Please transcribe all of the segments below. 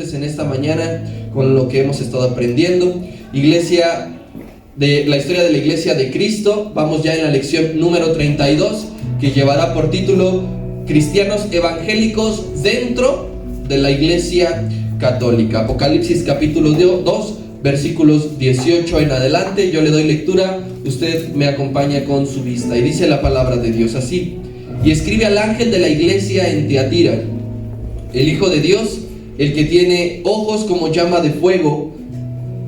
entonces en esta mañana con lo que hemos estado aprendiendo. Iglesia, de la historia de la Iglesia de Cristo. Vamos ya en la lección número 32, que llevará por título Cristianos evangélicos dentro de la Iglesia Católica. Apocalipsis capítulo 2, versículos 18 en adelante. Yo le doy lectura, usted me acompaña con su vista. Y dice la palabra de Dios así: y escribe al ángel de la iglesia en Tiatira, el Hijo de Dios, el que tiene ojos como llama de fuego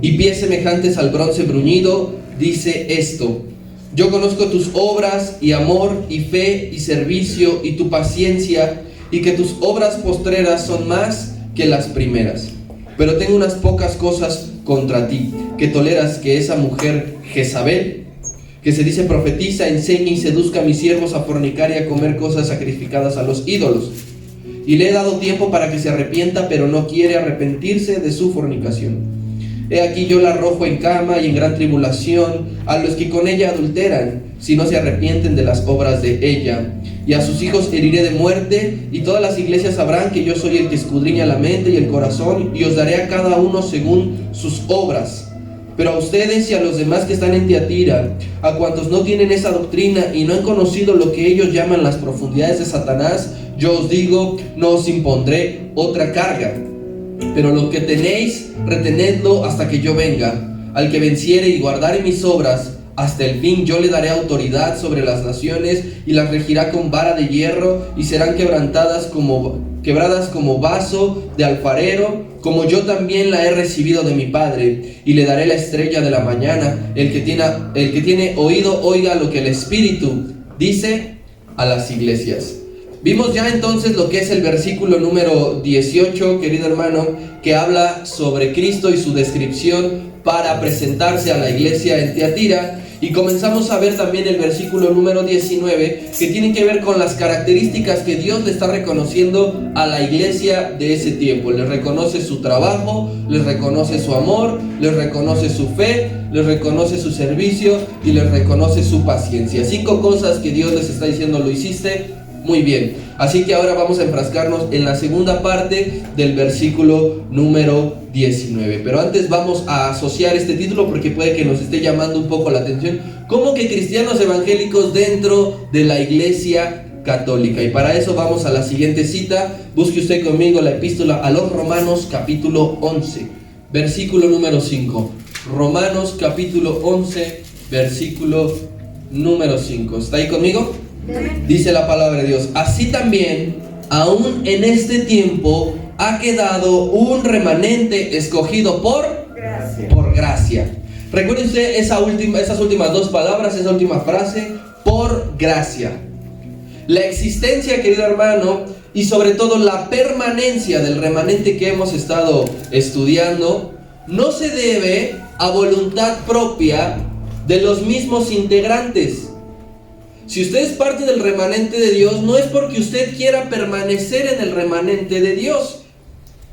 y pies semejantes al bronce bruñido, dice esto: yo conozco tus obras y amor y fe y servicio y tu paciencia, y que tus obras postreras son más que las primeras. Pero tengo unas pocas cosas contra ti, que toleras que esa mujer Jezabel, que se dice profetiza, enseñe y seduzca a mis siervos a fornicar y a comer cosas sacrificadas a los ídolos. Y le he dado tiempo para que se arrepienta, pero no quiere arrepentirse de su fornicación. He aquí yo la arrojo en cama y en gran tribulación a los que con ella adulteran, si no se arrepienten de las obras de ella. Y a sus hijos heriré de muerte, y todas las iglesias sabrán que yo soy el que escudriña la mente y el corazón, y os daré a cada uno según sus obras. Pero a ustedes y a los demás que están en Tiatira, a cuantos no tienen esa doctrina y no han conocido lo que ellos llaman las profundidades de Satanás, yo os digo, no os impondré otra carga. Pero lo que tenéis, retenedlo hasta que yo venga. Al que venciere y guardare mis obras hasta el fin, yo le daré autoridad sobre las naciones, y las regirá con vara de hierro, y serán quebradas como vaso de alfarero, como yo también la he recibido de mi Padre. Y le daré la estrella de la mañana. El que tiene oído, oiga lo que el Espíritu dice a las iglesias. Vimos ya entonces lo que es el versículo número 18, querido hermano, que habla sobre Cristo y su descripción para presentarse a la iglesia en Tiatira. Y comenzamos a ver también el versículo número 19, que tiene que ver con las características que Dios le está reconociendo a la iglesia de ese tiempo. Les reconoce su trabajo, les reconoce su amor, les reconoce su fe, les reconoce su servicio y les reconoce su paciencia. 5 cosas que Dios les está diciendo: lo hiciste muy bien. Así que ahora vamos a enfrascarnos en la segunda parte del versículo número 19. Pero antes vamos a asociar este título porque puede que nos esté llamando un poco la atención. ¿Cómo que cristianos evangélicos dentro de la iglesia católica? Y para eso vamos a la siguiente cita. Busque usted conmigo la epístola a los Romanos capítulo 11, versículo número 5. Romanos capítulo 11, versículo número 5. ¿Está ahí conmigo? Dice la palabra de Dios: así también, aún en este tiempo, ha quedado un remanente escogido por gracia. Recuerde usted esas últimas 2 palabras, esa última frase: por gracia. La existencia, querido hermano, y sobre todo la permanencia del remanente que hemos estado estudiando, no se debe a voluntad propia de los mismos integrantes. Si usted es parte del remanente de Dios, no es porque usted quiera permanecer en el remanente de Dios.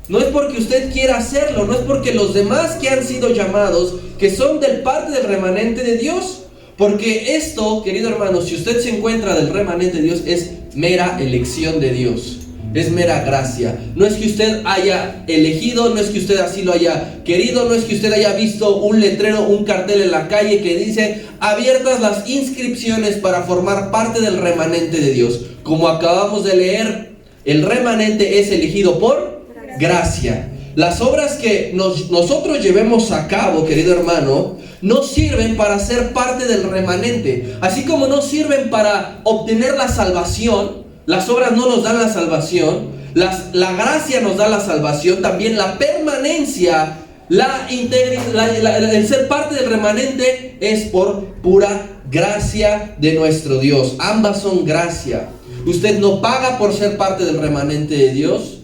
No es porque usted quiera hacerlo, no es porque los demás que han sido llamados, que son del parte del remanente de Dios. Porque esto, querido hermano, si usted se encuentra del remanente de Dios, es mera elección de Dios. Es mera gracia. No es que usted haya elegido, no es que usted así lo haya querido, no es que usted haya visto un letrero, un cartel en la calle que dice: abiertas las inscripciones para formar parte del remanente de Dios. Como acabamos de leer, el remanente es elegido por gracia. Las obras que nosotros llevemos a cabo, querido hermano, no sirven para ser parte del remanente. Así como no sirven para obtener la salvación. Las obras no nos dan la salvación, la gracia nos da la salvación, también la permanencia, el ser parte del remanente es por pura gracia de nuestro Dios. Ambas son gracia. Usted no paga por ser parte del remanente de Dios.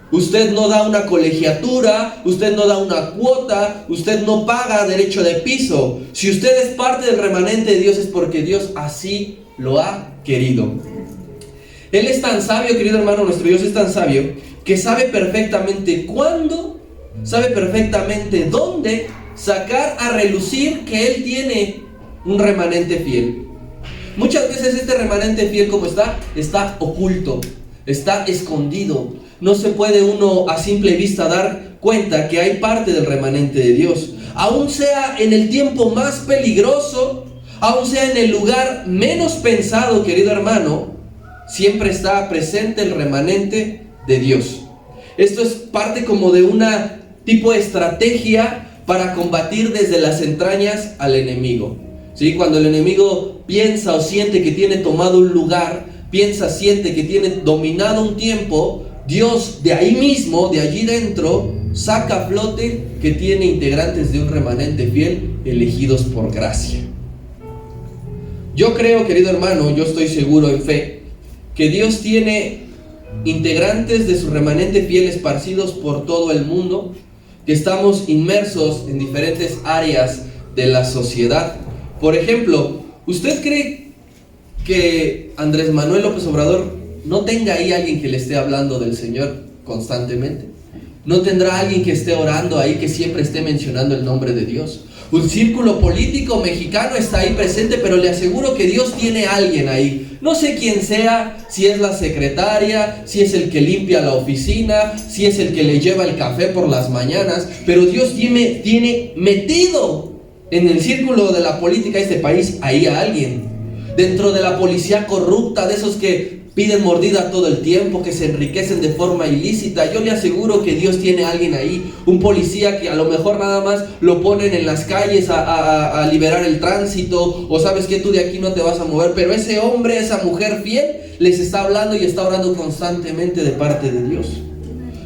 Usted no da una colegiatura, usted no da una cuota, usted no paga derecho de piso. Si usted es parte del remanente de Dios es porque Dios así lo ha querido. Él es tan sabio, querido hermano, nuestro Dios es tan sabio, que sabe perfectamente cuándo, sabe perfectamente dónde sacar a relucir que Él tiene un remanente fiel. Muchas veces este remanente fiel, como está oculto, está escondido. No se puede uno a simple vista dar cuenta que hay parte del remanente de Dios. Aún sea en el tiempo más peligroso, aún sea en el lugar menos pensado, querido hermano, siempre está presente el remanente de Dios. Esto es parte como de una tipo de estrategia para combatir desde las entrañas al enemigo. ¿Sí? Cuando el enemigo piensa o siente que tiene tomado un lugar, siente que tiene dominado un tiempo, Dios de ahí mismo, de allí dentro, saca a flote que tiene integrantes de un remanente fiel elegidos por gracia. Yo creo, querido hermano, yo estoy seguro en fe, que Dios tiene integrantes de su remanente fiel esparcidos por todo el mundo, que estamos inmersos en diferentes áreas de la sociedad. Por ejemplo, ¿usted cree que Andrés Manuel López Obrador no tenga ahí alguien que le esté hablando del Señor constantemente? ¿No tendrá alguien que esté orando ahí, que siempre esté mencionando el nombre de Dios? Un círculo político mexicano está ahí presente, pero le aseguro que Dios tiene a alguien ahí. No sé quién sea, si es la secretaria, si es el que limpia la oficina, si es el que le lleva el café por las mañanas, pero Dios tiene metido en el círculo de la política de este país ahí a alguien. Dentro de la policía corrupta, de esos que piden mordida todo el tiempo, que se enriquecen de forma ilícita, yo le aseguro que Dios tiene a alguien ahí, un policía que a lo mejor nada más lo ponen en las calles a liberar el tránsito, o sabes que tú de aquí no te vas a mover, pero ese hombre, esa mujer fiel, les está hablando y está orando constantemente de parte de Dios.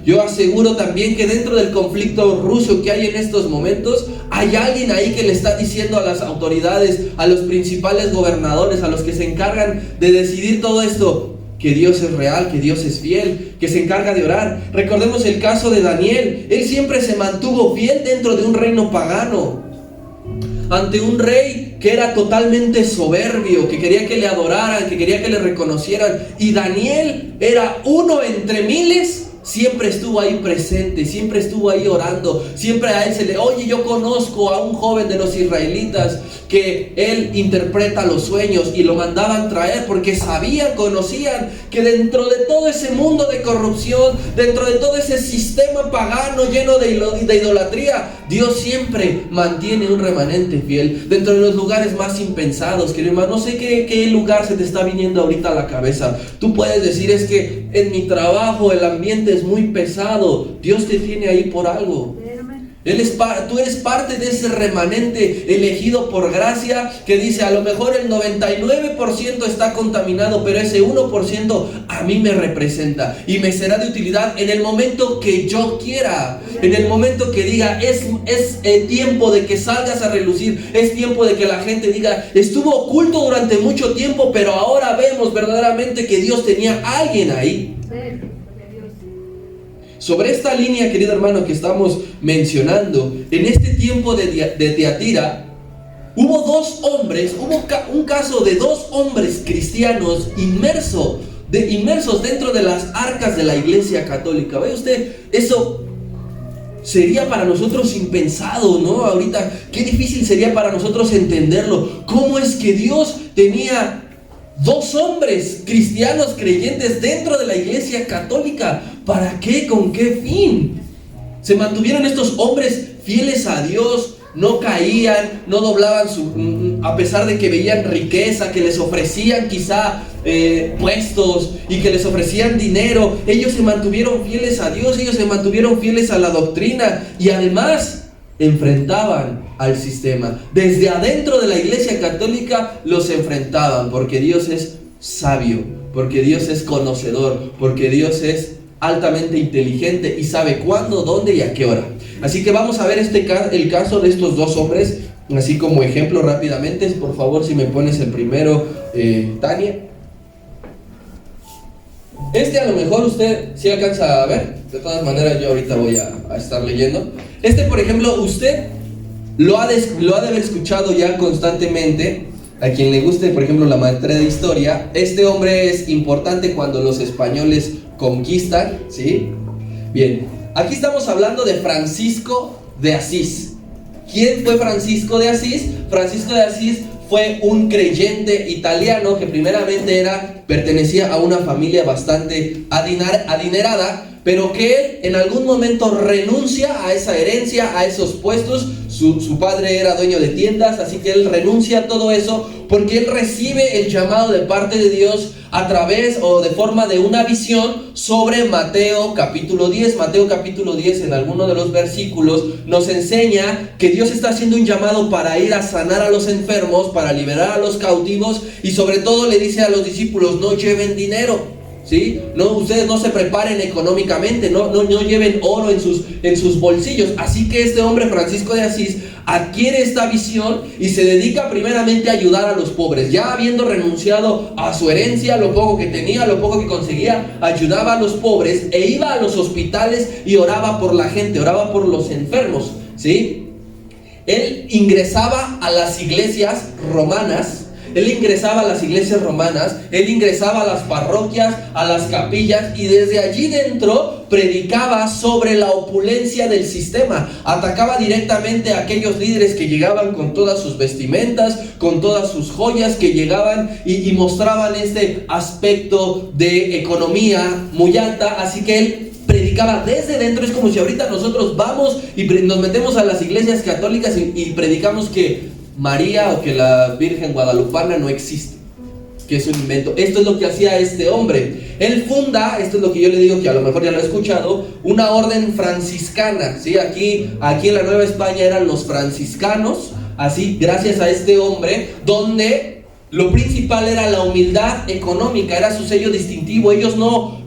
Yo aseguro también que dentro del conflicto ruso que hay en estos momentos, hay alguien ahí que le está diciendo a las autoridades, a los principales gobernadores, a los que se encargan de decidir todo esto, que Dios es real, que Dios es fiel, que se encarga de orar. Recordemos el caso de Daniel. Él siempre se mantuvo fiel dentro de un reino pagano, ante un rey que era totalmente soberbio, que quería que le adoraran, que quería que le reconocieran. Y Daniel era uno entre miles. Siempre estuvo ahí presente, siempre estuvo ahí orando, siempre a él oye, yo conozco a un joven de los israelitas que él interpreta los sueños, y lo mandaban traer porque conocían que dentro de todo ese mundo de corrupción, dentro de todo ese sistema pagano lleno de idolatría, Dios siempre mantiene un remanente fiel, dentro de los lugares más impensados. Querido hermano, no sé qué lugar se te está viniendo ahorita a la cabeza. Tú puedes decir, es que en mi trabajo el ambiente es muy pesado. Dios te tiene ahí por algo. Tú eres parte de ese remanente elegido por gracia, que dice, a lo mejor el 99% está contaminado, pero ese 1% a mí me representa y me será de utilidad en el momento que yo quiera, en el momento que diga, es el tiempo de que salgas a relucir, es tiempo de que la gente diga, estuvo oculto durante mucho tiempo, pero ahora vemos verdaderamente que Dios tenía a alguien ahí. Sobre esta línea, querido hermano, que estamos mencionando, en este tiempo de Tiatira, hubo un caso de dos hombres cristianos inmersos dentro de las arcas de la Iglesia Católica. ¿Ve usted? Eso sería para nosotros impensado, ¿no? Ahorita, qué difícil sería para nosotros entenderlo. ¿Cómo es que Dios tenía dos hombres cristianos creyentes dentro de la Iglesia Católica? ¿Para qué? ¿Con qué fin? Se mantuvieron estos hombres fieles a Dios, no caían, no doblaban a pesar de que veían riqueza, que les ofrecían quizá puestos y que les ofrecían dinero. Ellos se mantuvieron fieles a Dios, ellos se mantuvieron fieles a la doctrina, y además enfrentaban al sistema. Desde adentro de la Iglesia Católica los enfrentaban, porque Dios es sabio, porque Dios es conocedor, porque Dios es altamente inteligente y sabe cuándo, dónde y a qué hora. Así que vamos a ver el caso de estos dos hombres, así como ejemplo rápidamente. Por favor, si me pones el primero, Tania. A lo mejor usted sí alcanza a ver. De todas maneras, yo ahorita voy a estar leyendo. Por ejemplo, usted lo ha de haber escuchado ya constantemente. A quien le guste, por ejemplo, la materia de historia, este hombre es importante cuando los españoles conquistan, ¿sí? Bien, aquí estamos hablando de Francisco de Asís. ¿Quién fue Francisco de Asís? Francisco de Asís fue un creyente italiano que primeramente pertenecía a una familia bastante adinerada, pero que él en algún momento renuncia a esa herencia, a esos puestos. Su padre era dueño de tiendas, así que él renuncia a todo eso porque él recibe el llamado de parte de Dios a través o de forma de una visión sobre Mateo capítulo 10. Mateo capítulo 10, en alguno de los versículos, nos enseña que Dios está haciendo un llamado para ir a sanar a los enfermos, para liberar a los cautivos, y sobre todo le dice a los discípulos: no lleven dinero. ¿Sí? No, ustedes no se preparen económicamente, no lleven oro en sus bolsillos. Así que este hombre, Francisco de Asís, adquiere esta visión y se dedica primeramente a ayudar a los pobres. Ya habiendo renunciado a su herencia, lo poco que tenía, lo poco que conseguía, ayudaba a los pobres e iba a los hospitales y oraba por la gente, oraba por los enfermos, ¿sí? Él ingresaba a las iglesias romanas. Él ingresaba a las parroquias, a las capillas, y desde allí dentro predicaba sobre la opulencia del sistema. Atacaba directamente a aquellos líderes que llegaban con todas sus vestimentas, con todas sus joyas, que llegaban y mostraban este aspecto de economía muy alta. Así que él predicaba desde dentro. Es como si ahorita nosotros vamos y nos metemos a las iglesias católicas y predicamos que María o que la Virgen Guadalupana no existe, que es un invento. Esto es lo que hacía este hombre. Él funda, esto es lo que yo le digo, que a lo mejor ya lo he escuchado, una orden franciscana, ¿sí? Aquí en la Nueva España eran los franciscanos, así, gracias a este hombre, donde lo principal era la humildad económica, era su sello distintivo. Ellos no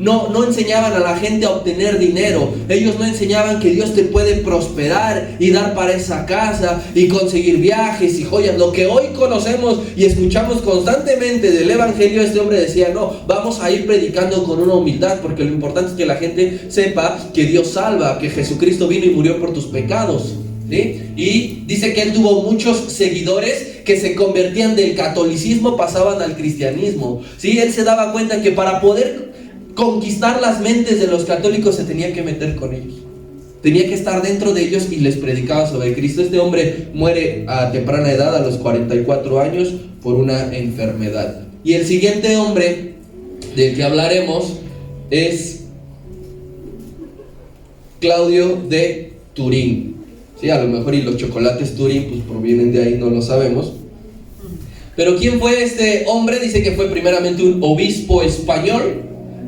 enseñaban a la gente a obtener dinero. Ellos no enseñaban que Dios te puede prosperar y dar para esa casa y conseguir viajes y joyas. Lo que hoy conocemos y escuchamos constantemente del evangelio, este hombre decía: no, vamos a ir predicando con una humildad, porque lo importante es que la gente sepa que Dios salva, que Jesucristo vino y murió por tus pecados, ¿sí? Y dice que él tuvo muchos seguidores que se convertían del catolicismo, pasaban al cristianismo, ¿sí? Él se daba cuenta que para poder conquistar las mentes de los católicos se tenía que meter con ellos, tenía que estar dentro de ellos, y les predicaba sobre Cristo. Este hombre muere a temprana edad, a los 44 años, por una enfermedad. Y el siguiente hombre del que hablaremos es Claudio de Turín. Sí, a lo mejor y los chocolates Turín pues provienen de ahí, no lo sabemos. Pero ¿quién fue este hombre? Dice que fue primeramente un obispo español,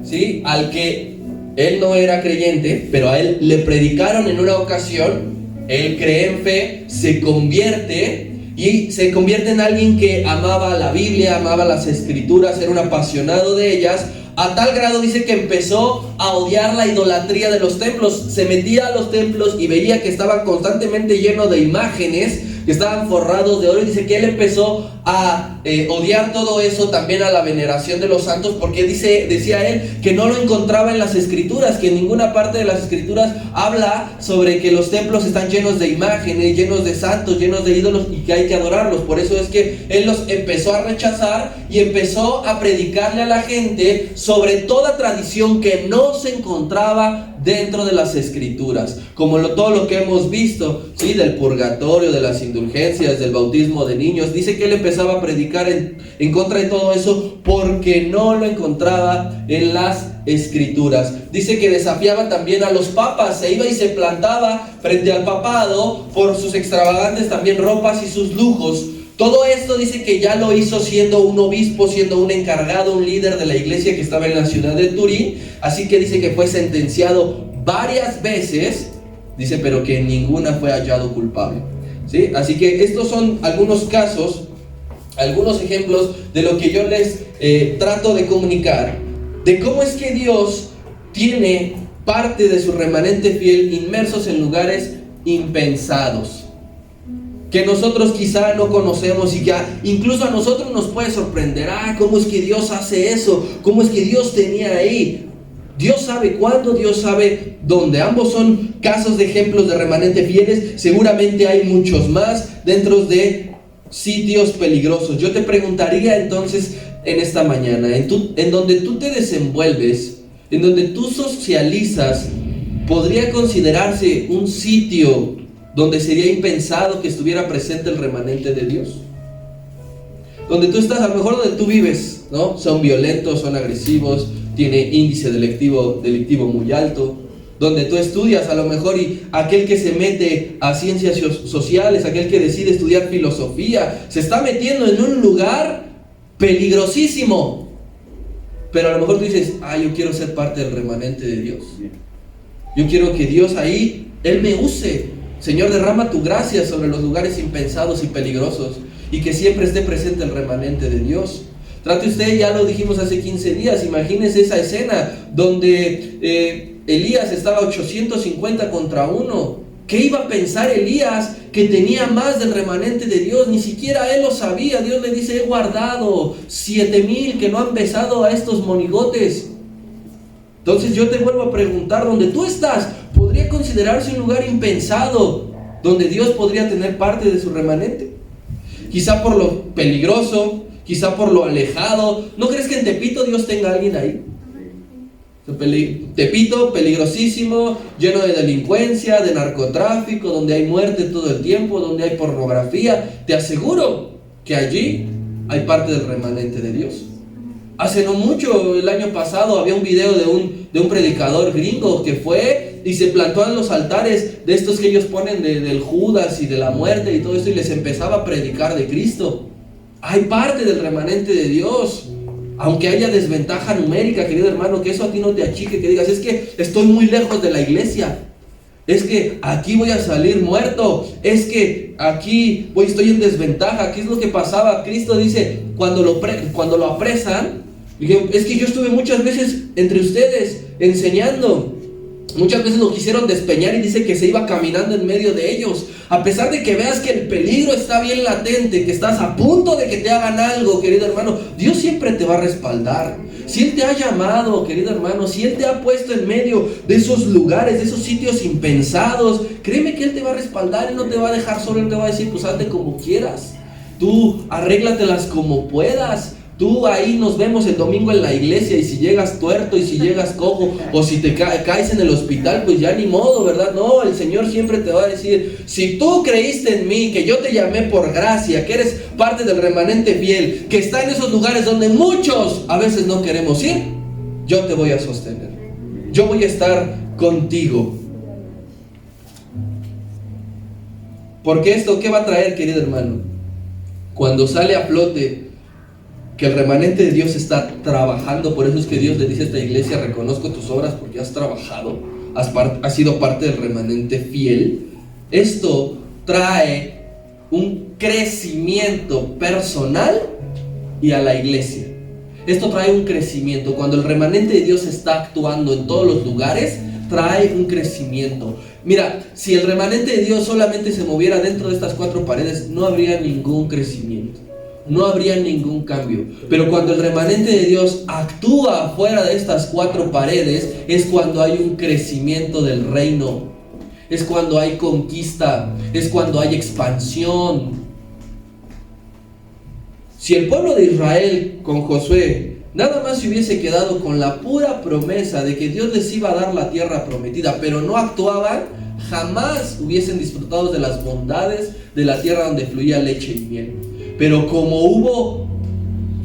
¿sí? Al que él no era creyente, pero a él le predicaron en una ocasión. Él cree en fe, se convierte en alguien que amaba la Biblia, amaba las escrituras, era un apasionado de ellas. A tal grado, dice, que empezó a odiar la idolatría de los templos. Se metía a los templos y veía que estaban constantemente llenos de imágenes, que estaban forrados de oro, y dice que él empezó a odiar todo eso, también a la veneración de los santos, porque decía él que no lo encontraba en las escrituras, que en ninguna parte de las escrituras habla sobre que los templos están llenos de imágenes, llenos de santos, llenos de ídolos, y que hay que adorarlos. Por eso es que él los empezó a rechazar y empezó a predicarle a la gente sobre toda tradición que no se encontraba dentro de las escrituras, como todo lo que hemos visto, ¿sí? Del purgatorio, de las indulgencias, del bautismo de niños. Dice que él empezaba a predicar en contra de todo eso porque no lo encontraba en las escrituras. Dice que desafiaba también a los papas, se iba y se plantaba frente al papado por sus extravagantes también ropas y sus lujos. Todo esto dice que ya lo hizo siendo un obispo, siendo un encargado, un líder de la iglesia que estaba en la ciudad de Turín. Así que dice que fue sentenciado varias veces, dice, pero que en ninguna fue hallado culpable, ¿sí? Así que estos son algunos casos, algunos ejemplos de lo que yo les trato de comunicar, de cómo es que Dios tiene parte de su remanente fiel inmersos en lugares impensados, que nosotros quizá no conocemos, y que incluso a nosotros nos puede sorprender. ¿Cómo es que Dios hace eso? ¿Cómo es que Dios tenía ahí? Dios sabe cuándo, Dios sabe dónde. Ambos son casos de ejemplos de remanente fieles. Seguramente hay muchos más dentro de sitios peligrosos. Yo te preguntaría entonces en esta mañana, en donde tú te desenvuelves, en donde tú socializas, ¿podría considerarse un sitio donde sería impensado que estuviera presente el remanente de Dios? Donde tú estás, a lo mejor donde tú vives, ¿no? Son violentos, son agresivos, tiene índice delictivo muy alto, donde tú estudias a lo mejor y aquel que se mete a ciencias sociales, aquel que decide estudiar filosofía, se está metiendo en un lugar peligrosísimo. Pero a lo mejor tú dices, yo quiero ser parte del remanente de Dios. Yo quiero que Dios ahí, Él me use. Señor, derrama tu gracia sobre los lugares impensados y peligrosos, y que siempre esté presente el remanente de Dios. Trate usted, ya lo dijimos hace 15 días, imagínese esa escena donde Elías estaba 850 contra 1. ¿Qué iba a pensar Elías que tenía más del remanente de Dios? Ni siquiera él lo sabía. Dios le dice, he guardado 7,000 que no han besado a estos monigotes. Entonces yo te vuelvo a preguntar, ¿dónde tú estás? ¿Podría considerarse un lugar impensado donde Dios podría tener parte de su remanente? Quizá por lo peligroso, quizá por lo alejado. ¿No crees que en Tepito Dios tenga a alguien ahí? Tepito, peligrosísimo, lleno de delincuencia, de narcotráfico, donde hay muerte todo el tiempo, donde hay pornografía. Te aseguro que allí hay parte del remanente de Dios. Hace no mucho, el año pasado, había un video de un predicador gringo que fue y se plantó en los altares de estos que ellos ponen del Judas y de la muerte y todo esto, y les empezaba a predicar de Cristo. Hay parte del remanente de Dios. Aunque haya desventaja numérica, querido hermano, que eso a ti no te achique, que digas, es que estoy muy lejos de la iglesia, es que aquí voy a salir muerto, es que aquí estoy en desventaja. ¿Qué es lo que pasaba? Cristo dice, cuando lo apresan, es que yo estuve muchas veces entre ustedes enseñando. Muchas veces lo quisieron despeñar y dice que se iba caminando en medio de ellos. A pesar de que veas que el peligro está bien latente, que estás a punto de que te hagan algo, querido hermano, Dios siempre te va a respaldar. Si Él te ha llamado, querido hermano, si Él te ha puesto en medio de esos lugares, de esos sitios impensados, créeme que Él te va a respaldar y no te va a dejar solo. Él te va a decir, pues hazte como quieras, tú arréglatelas como puedas. Tú ahí nos vemos el domingo en la iglesia, y si llegas tuerto y si llegas cojo o si te caes en el hospital, pues ya ni modo, ¿verdad? No, el Señor siempre te va a decir, si tú creíste en mí, que yo te llamé por gracia, que eres parte del remanente fiel, que está en esos lugares donde muchos a veces no queremos ir, yo te voy a sostener, yo voy a estar contigo. Porque esto, ¿qué va a traer, querido hermano? Cuando sale a flote que el remanente de Dios está trabajando. Por eso es que Dios le dice a esta iglesia, reconozco tus obras porque has trabajado, has sido parte del remanente fiel. Esto trae un crecimiento personal y a la iglesia. Esto trae un crecimiento. Cuando el remanente de Dios está actuando en todos los lugares, trae un crecimiento. Mira, si el remanente de Dios solamente se moviera dentro de estas 4 paredes, no habría ningún crecimiento, no habría ningún cambio. Pero cuando el remanente de Dios actúa fuera de estas 4 paredes, es cuando hay un crecimiento del reino, es cuando hay conquista, es cuando hay expansión. Si el pueblo de Israel con Josué nada más se hubiese quedado con la pura promesa de que Dios les iba a dar la tierra prometida, pero no actuaban, jamás hubiesen disfrutado de las bondades de la tierra donde fluía leche y miel. Pero como hubo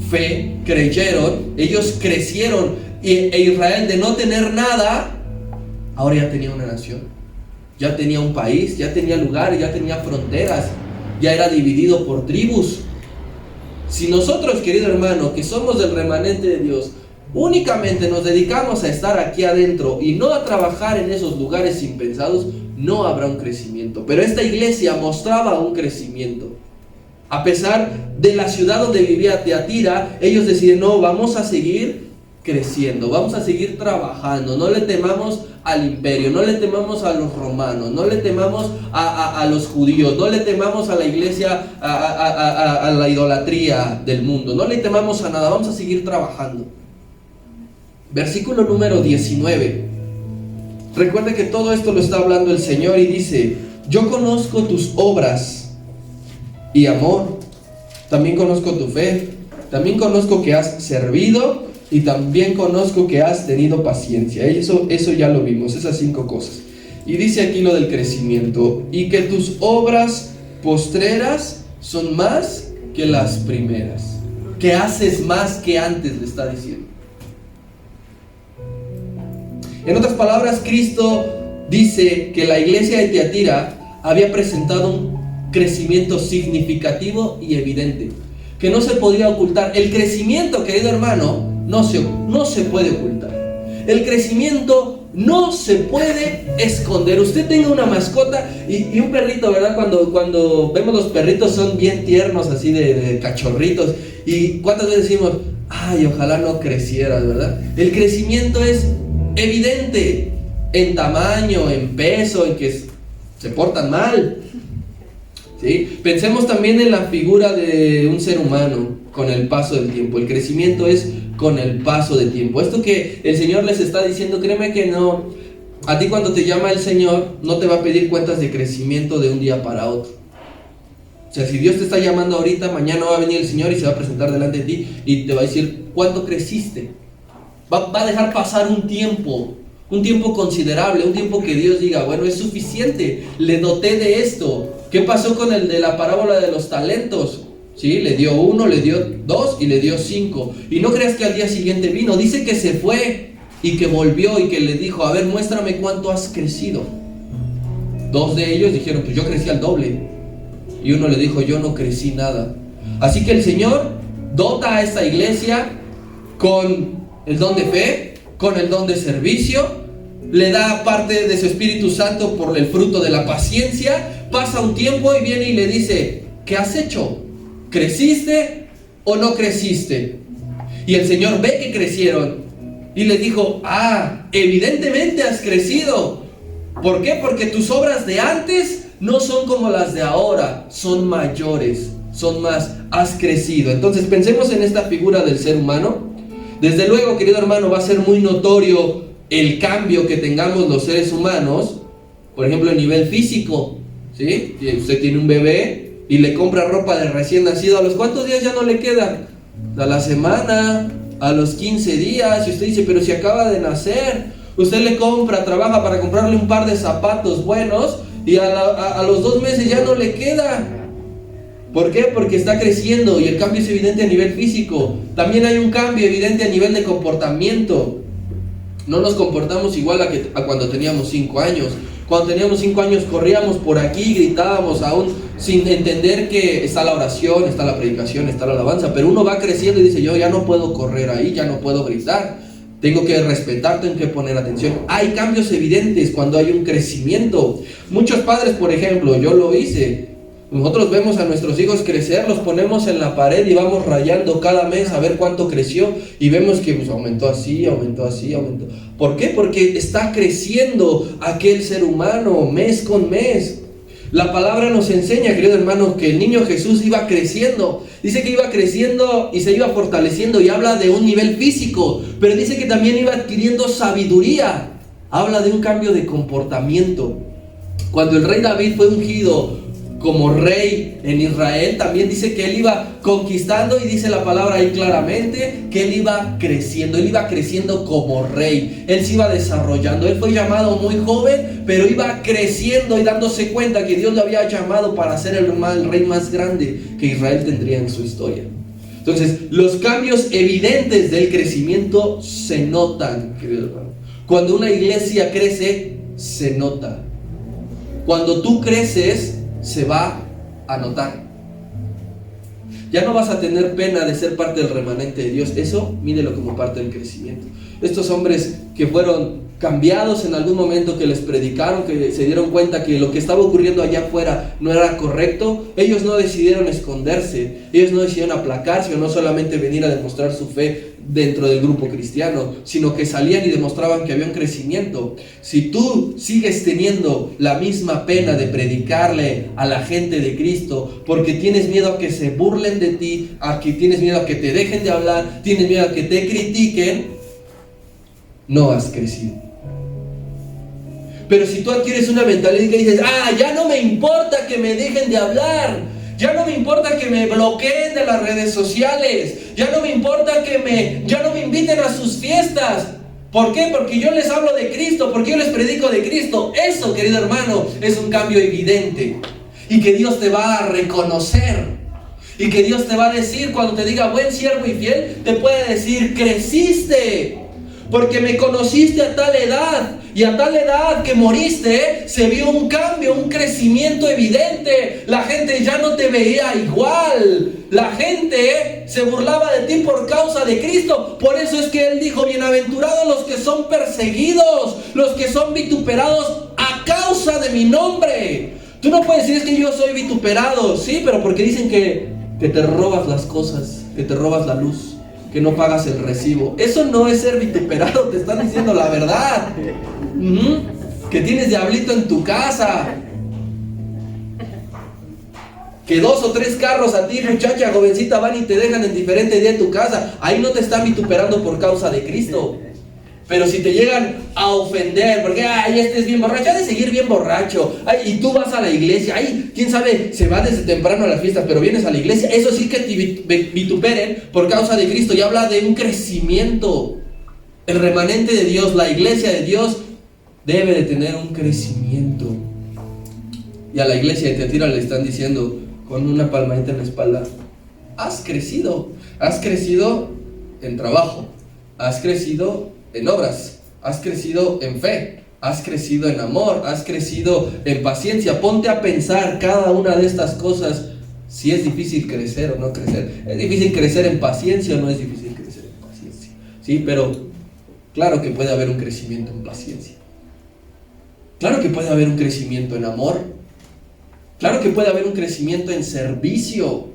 fe, creyeron, ellos crecieron, e Israel, de no tener nada, ahora ya tenía una nación, ya tenía un país, ya tenía lugares, ya tenía fronteras, ya era dividido por tribus. Si nosotros, querido hermano, que somos del remanente de Dios, únicamente nos dedicamos a estar aquí adentro y no a trabajar en esos lugares impensados, no habrá un crecimiento. Pero esta iglesia mostraba un crecimiento. A pesar de la ciudad donde vivía Teatira, ellos deciden, no, vamos a seguir creciendo, vamos a seguir trabajando, no le temamos al imperio, no le temamos a los romanos, no le temamos a los judíos, no le temamos a la iglesia, a la idolatría del mundo, no le temamos a nada, vamos a seguir trabajando. Versículo número 19. Recuerde que todo esto lo está hablando el Señor y dice, yo conozco tus obras y amor, también conozco tu fe, también conozco que has servido y también conozco que has tenido paciencia. Eso ya lo vimos, esas 5 cosas. Y dice aquí lo del crecimiento, y que tus obras postreras son más que las primeras, que haces más que antes, le está diciendo. En otras palabras, Cristo dice que la iglesia de Tiatira había presentado un crecimiento significativo y evidente, que no se podía ocultar. El crecimiento, querido hermano, no se puede ocultar. El crecimiento no se puede esconder. Usted tenga una mascota y un perrito, ¿verdad? Cuando vemos los perritos son bien tiernos, así de cachorritos. Y ¿cuántas veces decimos, ay, ojalá no crecieras, ¿verdad? El crecimiento es evidente en tamaño, en peso, en que se portan mal, ¿sí? Pensemos también en la figura de un ser humano con el paso del tiempo. El crecimiento es con el paso del tiempo. Esto que el Señor les está diciendo, créeme que no. A ti cuando te llama el Señor, no te va a pedir cuentas de crecimiento de un día para otro. O sea, si Dios te está llamando ahorita, mañana va a venir el Señor y se va a presentar delante de ti y te va a decir, ¿cuánto creciste? Va a dejar pasar un tiempo considerable, un tiempo que Dios diga, bueno, es suficiente, le doté de esto. ¿Qué pasó con el de la parábola de los talentos? ¿Sí? Le dio 1, le dio 2 y le dio 5. Y no creas que al día siguiente vino. Dice que se fue y que volvió y que le dijo, a ver, muéstrame cuánto has crecido. 2 de ellos dijeron, pues yo crecí al doble. Y uno le dijo, yo no crecí nada. Así que el Señor dota a esta iglesia con el don de fe, con el don de servicio, le da parte de su Espíritu Santo por el fruto de la paciencia. Pasa un tiempo y viene y le dice, ¿qué has hecho? ¿Creciste o no creciste? Y el Señor ve que crecieron y le dijo, evidentemente has crecido. ¿Por qué? Porque tus obras de antes no son como las de ahora, son mayores, son más, has crecido. Entonces pensemos en esta figura del ser humano. Desde luego, querido hermano, va a ser muy notorio el cambio que tengamos los seres humanos, por ejemplo, a nivel físico, ¿sí? Si usted tiene un bebé y le compra ropa de recién nacido, ¿a los cuántos días ya no le queda? A la semana, a los 15 días, y usted dice, pero si acaba de nacer. Usted le compra, trabaja para comprarle un par de zapatos buenos y a los 2 meses ya no le queda. ¿Por qué? Porque está creciendo y el cambio es evidente a nivel físico. También hay un cambio evidente a nivel de comportamiento. No nos comportamos igual a cuando teníamos 5 años. Cuando teníamos 5 años corríamos por aquí, gritábamos aún sin entender que está la oración, está la predicación, está la alabanza. Pero uno va creciendo y dice, yo ya no puedo correr ahí, ya no puedo gritar. Tengo que respetar, tengo que poner atención. Hay cambios evidentes cuando hay un crecimiento. Muchos padres, por ejemplo, yo lo hice. Nosotros vemos a nuestros hijos crecer, los ponemos en la pared y vamos rayando cada mes a ver cuánto creció. Y vemos que pues, aumentó así. ¿Por qué? Porque está creciendo aquel ser humano mes con mes. La palabra nos enseña, querido hermano, que el niño Jesús iba creciendo. Dice que iba creciendo y se iba fortaleciendo y habla de un nivel físico, pero dice que también iba adquiriendo sabiduría. Habla de un cambio de comportamiento. Cuando el rey David fue ungido como rey en Israel, también dice que él iba conquistando y dice la palabra ahí claramente que él iba creciendo como rey. Él se iba desarrollando. Él fue llamado muy joven, pero iba creciendo y dándose cuenta que Dios lo había llamado para ser el rey más grande que Israel tendría en su historia. Entonces, los cambios evidentes del crecimiento se notan, querido hermano. Cuando una iglesia crece, se nota. Cuando tú creces, se va a notar. Ya no vas a tener pena de ser parte del remanente de Dios. Eso, mírelo como parte del crecimiento. Estos hombres que fueron cambiados en algún momento, que les predicaron, que se dieron cuenta que lo que estaba ocurriendo allá afuera no era correcto, ellos no decidieron esconderse, ellos no decidieron aplacarse o no solamente venir a demostrar su fe dentro del grupo cristiano, sino que salían y demostraban que había un crecimiento. Si tú sigues teniendo la misma pena de predicarle a la gente de Cristo porque tienes miedo a que se burlen de ti, a que tienes miedo a que te dejen de hablar, tienes miedo a que te critiquen, no has crecido. Pero si tú adquieres una mentalidad que dices, ya no me importa que me dejen de hablar, ya no me importa que me bloqueen de las redes sociales, ya no me importa ya no me inviten a sus fiestas. ¿Por qué? Porque yo les hablo de Cristo, porque yo les predico de Cristo. Eso, querido hermano, es un cambio evidente y que Dios te va a reconocer y que Dios te va a decir cuando te diga buen siervo y fiel, te puede decir creciste. porque me conociste a tal edad, y a tal edad que moriste, se vio un cambio, un crecimiento evidente. La gente ya no te veía igual. La gente se burlaba de ti por causa de Cristo. Por eso es que Él dijo, bienaventurados los que son perseguidos, los que son vituperados a causa de mi nombre. Tú no puedes decir, es que yo soy vituperado. Sí, pero porque dicen que te robas las cosas, que te robas la luz, que no pagas el recibo. Eso no es ser vituperado, te están diciendo la verdad. Que tienes diablito en tu casa, que 2 o 3 carros a ti, muchacha, jovencita, van y te dejan en diferente día en tu casa. Ahí no te están vituperando por causa de Cristo. Pero si te llegan a ofender, porque ay, este es bien borracho, ha de seguir bien borracho, ay, y tú vas a la iglesia, ay, quién sabe, se va desde temprano a las fiestas, pero vienes a la iglesia, eso sí que te vituperen por causa de Cristo. Y habla de un crecimiento. El remanente de Dios, la iglesia de Dios, debe de tener un crecimiento. Y a la iglesia de Tiatira le están diciendo con una palmadita en la espalda: has crecido en trabajo, has crecido en obras, has crecido en fe, has crecido en amor, has crecido en paciencia. Ponte a pensar cada una de estas cosas, si es difícil crecer o no crecer. ¿Es difícil crecer en paciencia o no es difícil crecer en paciencia? Sí, pero claro que puede haber un crecimiento en paciencia. Claro que puede haber un crecimiento en amor. Claro que puede haber un crecimiento en servicio.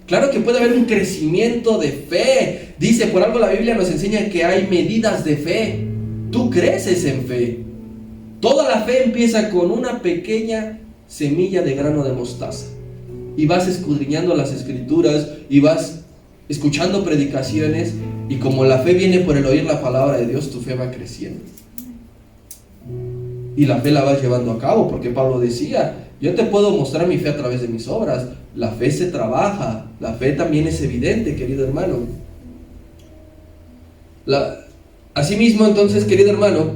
Claro que puede haber un crecimiento de fe. Dice, por algo la Biblia nos enseña que hay medidas de fe. Tú creces en fe. Toda la fe empieza con una pequeña semilla de grano de mostaza. Y vas escudriñando las escrituras y vas escuchando predicaciones. Y como la fe viene por el oír la palabra de Dios, tu fe va creciendo. Y la fe la vas llevando a cabo, porque Pablo decía, yo te puedo mostrar mi fe a través de mis obras. La fe se trabaja, la fe también es evidente, querido hermano. Asimismo, entonces, querido hermano,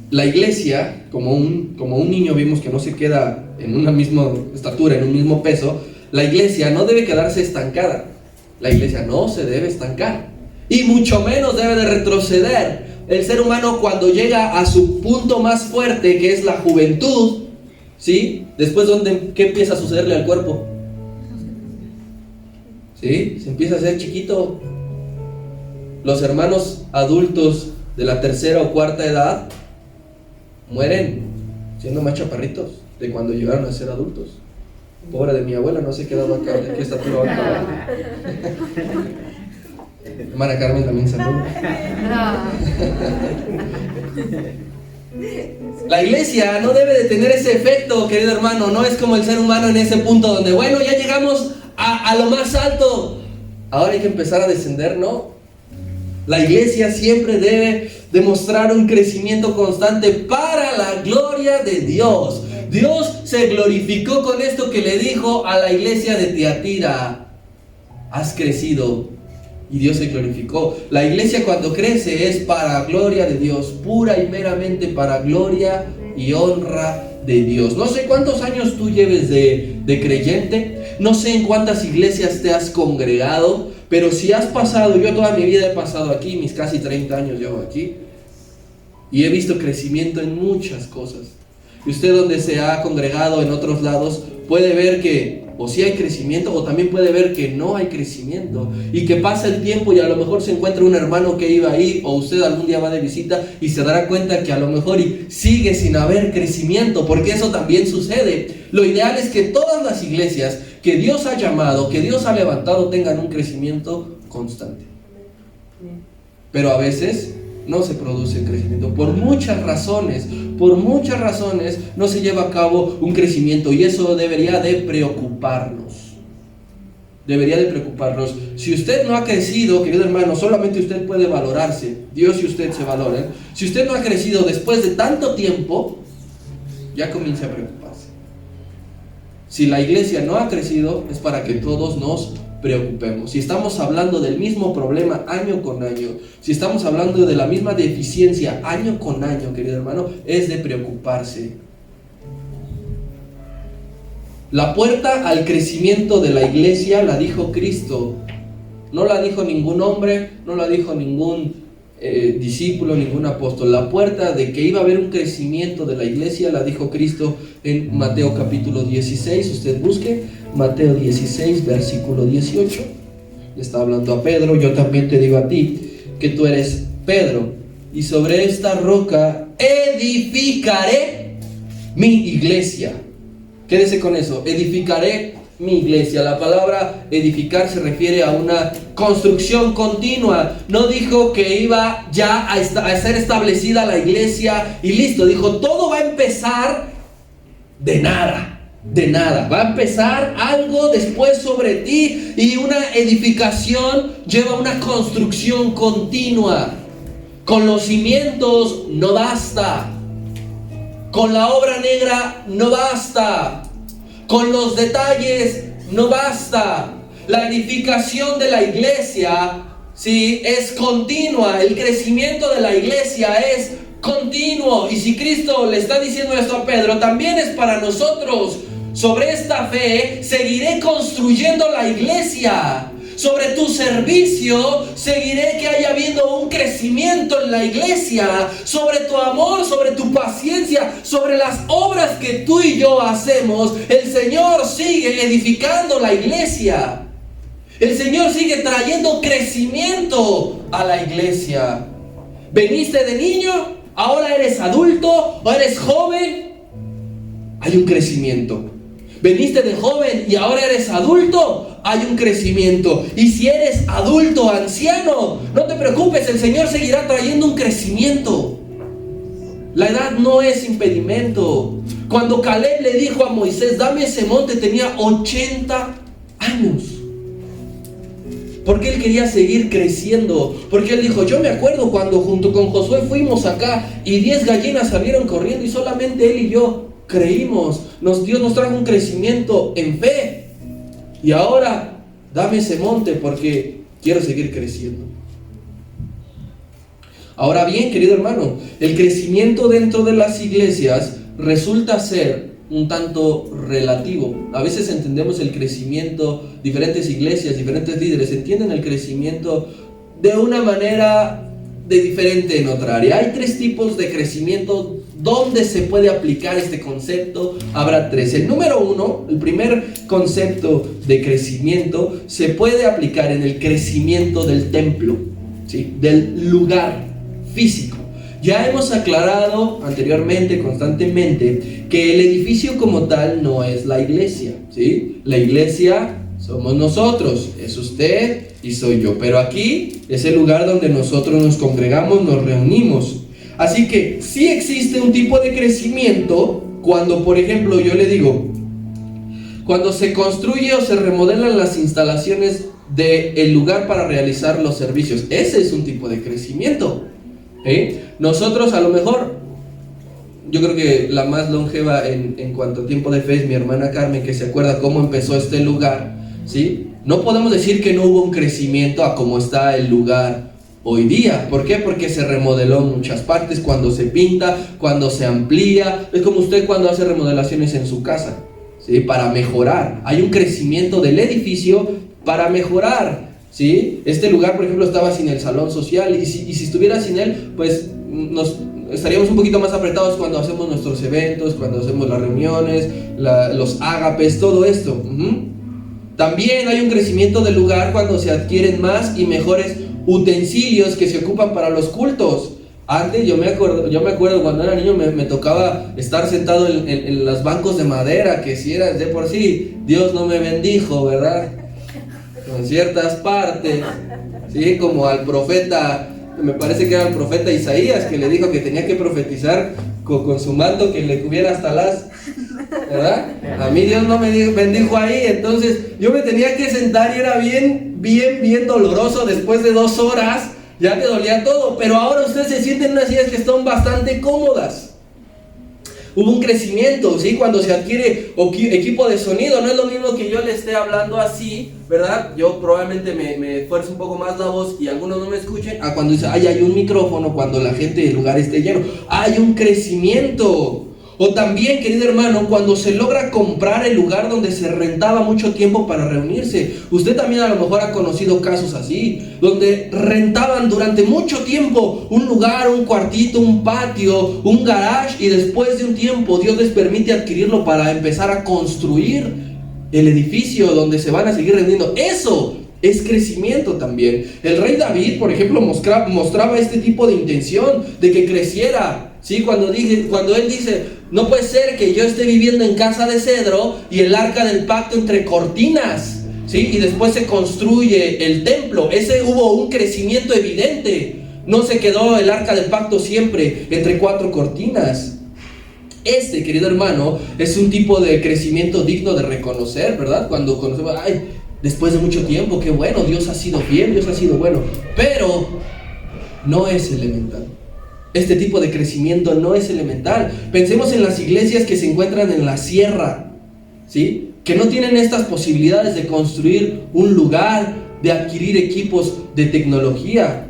la iglesia, como un niño vimos que no se queda en una misma estatura, en un mismo peso, la iglesia no debe quedarse estancada. La iglesia no se debe estancar, y mucho menos debe de retroceder. El ser humano, cuando llega a su punto más fuerte, que es la juventud, ¿sí? Después, ¿qué empieza a sucederle al cuerpo? ¿Sí? Se empieza a hacer chiquito. Los hermanos adultos de la 3ª o 4ª edad mueren siendo más chaparritos de cuando llegaron a ser adultos. Pobre de mi abuela, no se quedaba acá. ¿De qué estatura va a acabar? Hermana Carmen también saluda. La iglesia no debe de tener ese efecto, querido hermano. No es como el ser humano en ese punto donde, bueno, ya llegamos a lo más alto, ahora hay que empezar a descender, ¿no? La iglesia siempre debe demostrar un crecimiento constante para la gloria de Dios. Dios se glorificó con esto que le dijo a la iglesia de Tiatira: has crecido. Y Dios se glorificó. La iglesia, cuando crece, es para gloria de Dios, pura y meramente para gloria y honra de Dios. No sé cuántos años tú lleves de creyente, no sé en cuántas iglesias te has congregado, pero si has pasado, yo toda mi vida he pasado aquí, mis casi 30 años llevo aquí, y he visto crecimiento en muchas cosas. Y usted, donde se ha congregado en otros lados, puede ver que o sí hay crecimiento, o también puede ver que no hay crecimiento, y que pasa el tiempo y a lo mejor se encuentra un hermano que iba ahí, o usted algún día va de visita y se dará cuenta que a lo mejor sigue sin haber crecimiento, porque eso también sucede. Lo ideal es que todas las iglesias que Dios ha llamado, que Dios ha levantado, tengan un crecimiento constante. Pero a veces no se produce crecimiento, por muchas razones no se lleva a cabo un crecimiento, y eso debería de preocuparnos. Si usted no ha crecido, querido hermano, solamente usted puede valorarse. Dios y usted se valoran. Si usted no ha crecido después de tanto tiempo, ya comience a preocuparse. Si la iglesia no ha crecido, es para que todos nos preocupemos. Si estamos hablando del mismo problema año con año, si estamos hablando de la misma deficiencia año con año, querido hermano, es de preocuparse. La puerta al crecimiento de la iglesia la dijo Cristo. No la dijo ningún hombre, no la dijo ningún discípulo, ningún apóstol. La puerta de que iba a haber un crecimiento de la iglesia la dijo Cristo en Mateo capítulo 16. Usted busque Mateo 16, versículo 18. Le está hablando a Pedro: yo también te digo a ti que tú eres Pedro, y sobre esta roca edificaré mi iglesia. Quédese con eso: edificaré mi iglesia. La palabra edificar se refiere a una construcción continua. No dijo que iba ya a ser establecida la iglesia y listo. Dijo: todo va a empezar de nada, de nada. Va a empezar algo después sobre ti, y una edificación lleva una construcción continua. Con los cimientos no basta. Con la obra negra no basta. Con los detalles no basta. La edificación de la iglesia, sí, es continua. El crecimiento de la iglesia es continuo. Y si Cristo le está diciendo esto a Pedro, también es para nosotros. Sobre esta fe seguiré construyendo la iglesia. Sobre tu servicio seguiré que haya habido un crecimiento en la iglesia. Sobre tu amor, sobre tu paciencia, sobre las obras que tú y yo hacemos, el Señor sigue edificando la iglesia. El Señor sigue trayendo crecimiento a la iglesia. ¿Veniste de niño? ¿Ahora eres adulto? ¿O eres joven? Hay un crecimiento. ¿Veniste de joven y ahora eres adulto? Hay un crecimiento. Y si eres adulto, anciano, no te preocupes, el Señor seguirá trayendo un crecimiento. La edad no es impedimento. Cuando Caleb le dijo a Moisés: dame ese monte, tenía 80 años. Porque él quería seguir creciendo. Porque él dijo: yo me acuerdo cuando junto con Josué fuimos acá y 10 gallinas salieron corriendo y solamente él y yo creímos. Dios nos trajo un crecimiento en fe. Y ahora dame ese monte porque quiero seguir creciendo. Ahora bien, querido hermano, el crecimiento dentro de las iglesias resulta ser un tanto relativo. A veces entendemos el crecimiento, diferentes iglesias, diferentes líderes entienden el crecimiento de una manera diferente en otra área. Hay 3 tipos de crecimiento. ¿Dónde se puede aplicar este concepto? Habrá 3. El número 1, el primer concepto de crecimiento, se puede aplicar en el crecimiento del templo, ¿sí? Del lugar físico. Ya hemos aclarado anteriormente, constantemente, que el edificio como tal no es la iglesia, ¿sí? La iglesia somos nosotros, es usted y soy yo. Pero aquí es el lugar donde nosotros nos congregamos, nos reunimos. Así que sí existe un tipo de crecimiento cuando, por ejemplo, yo le digo, cuando se construye o se remodelan las instalaciones del lugar para realizar los servicios. Ese es un tipo de crecimiento. Nosotros a lo mejor, yo creo que la más longeva en cuanto a tiempo de fe es mi hermana Carmen, que se acuerda cómo empezó este lugar, ¿sí? No podemos decir que no hubo un crecimiento a cómo está el lugar hoy día. ¿Por qué? Porque se remodeló en muchas partes, cuando se pinta, cuando se amplía. Es como usted cuando hace remodelaciones en su casa, ¿sí? Para mejorar. Hay un crecimiento del edificio para mejorar, ¿sí? Este lugar, por ejemplo, estaba sin el salón social, y si estuviera sin él, pues estaríamos un poquito más apretados cuando hacemos nuestros eventos, cuando hacemos las reuniones, los ágapes, todo esto. También hay un crecimiento del lugar cuando se adquieren más y mejores utensilios que se ocupan para los cultos. Antes yo me acuerdo cuando era niño me tocaba estar sentado en los bancos de madera, que si era de por sí, Dios no me bendijo, ¿verdad? Con ciertas partes, ¿sí? Como al profeta, me parece que era el profeta Isaías, que le dijo que tenía que profetizar con su manto que le cubriera hasta las, ¿verdad? A mí Dios no me bendijo ahí, entonces yo me tenía que sentar y era bien doloroso. Después de 2 horas ya te dolía todo, pero ahora usted se siente en unas sillas que están bastante cómodas. Hubo un crecimiento, ¿sí? Cuando se adquiere equipo de sonido, no es lo mismo que yo le esté hablando así, ¿verdad? Yo probablemente me esfuerzo un poco más la voz y algunos no me escuchen, a cuando dice, hay un micrófono, cuando la gente del lugar esté lleno. Hay un crecimiento. O también, querido hermano, cuando se logra comprar el lugar donde se rentaba mucho tiempo para reunirse. Usted también a lo mejor ha conocido casos así, donde rentaban durante mucho tiempo un lugar, un cuartito, un patio, un garage, y después de un tiempo Dios les permite adquirirlo para empezar a construir el edificio donde se van a seguir reuniendo. Eso es crecimiento también. El rey David, por ejemplo, mostraba este tipo de intención de que creciera. ¿Sí? Cuando él dice, no puede ser que yo esté viviendo en casa de cedro y el arca del pacto entre cortinas, ¿sí? Y después se construye el templo. Hubo un crecimiento evidente. No se quedó el arca del pacto siempre entre 4 cortinas. Querido hermano, es un tipo de crecimiento digno de reconocer, ¿verdad? Cuando conocemos, después de mucho tiempo, qué bueno, Dios ha sido fiel, Dios ha sido bueno. Pero no es elemental. Este tipo de crecimiento no es elemental. Pensemos en las iglesias que se encuentran en la sierra, ¿sí? Que no tienen estas posibilidades de construir un lugar, de adquirir equipos de tecnología,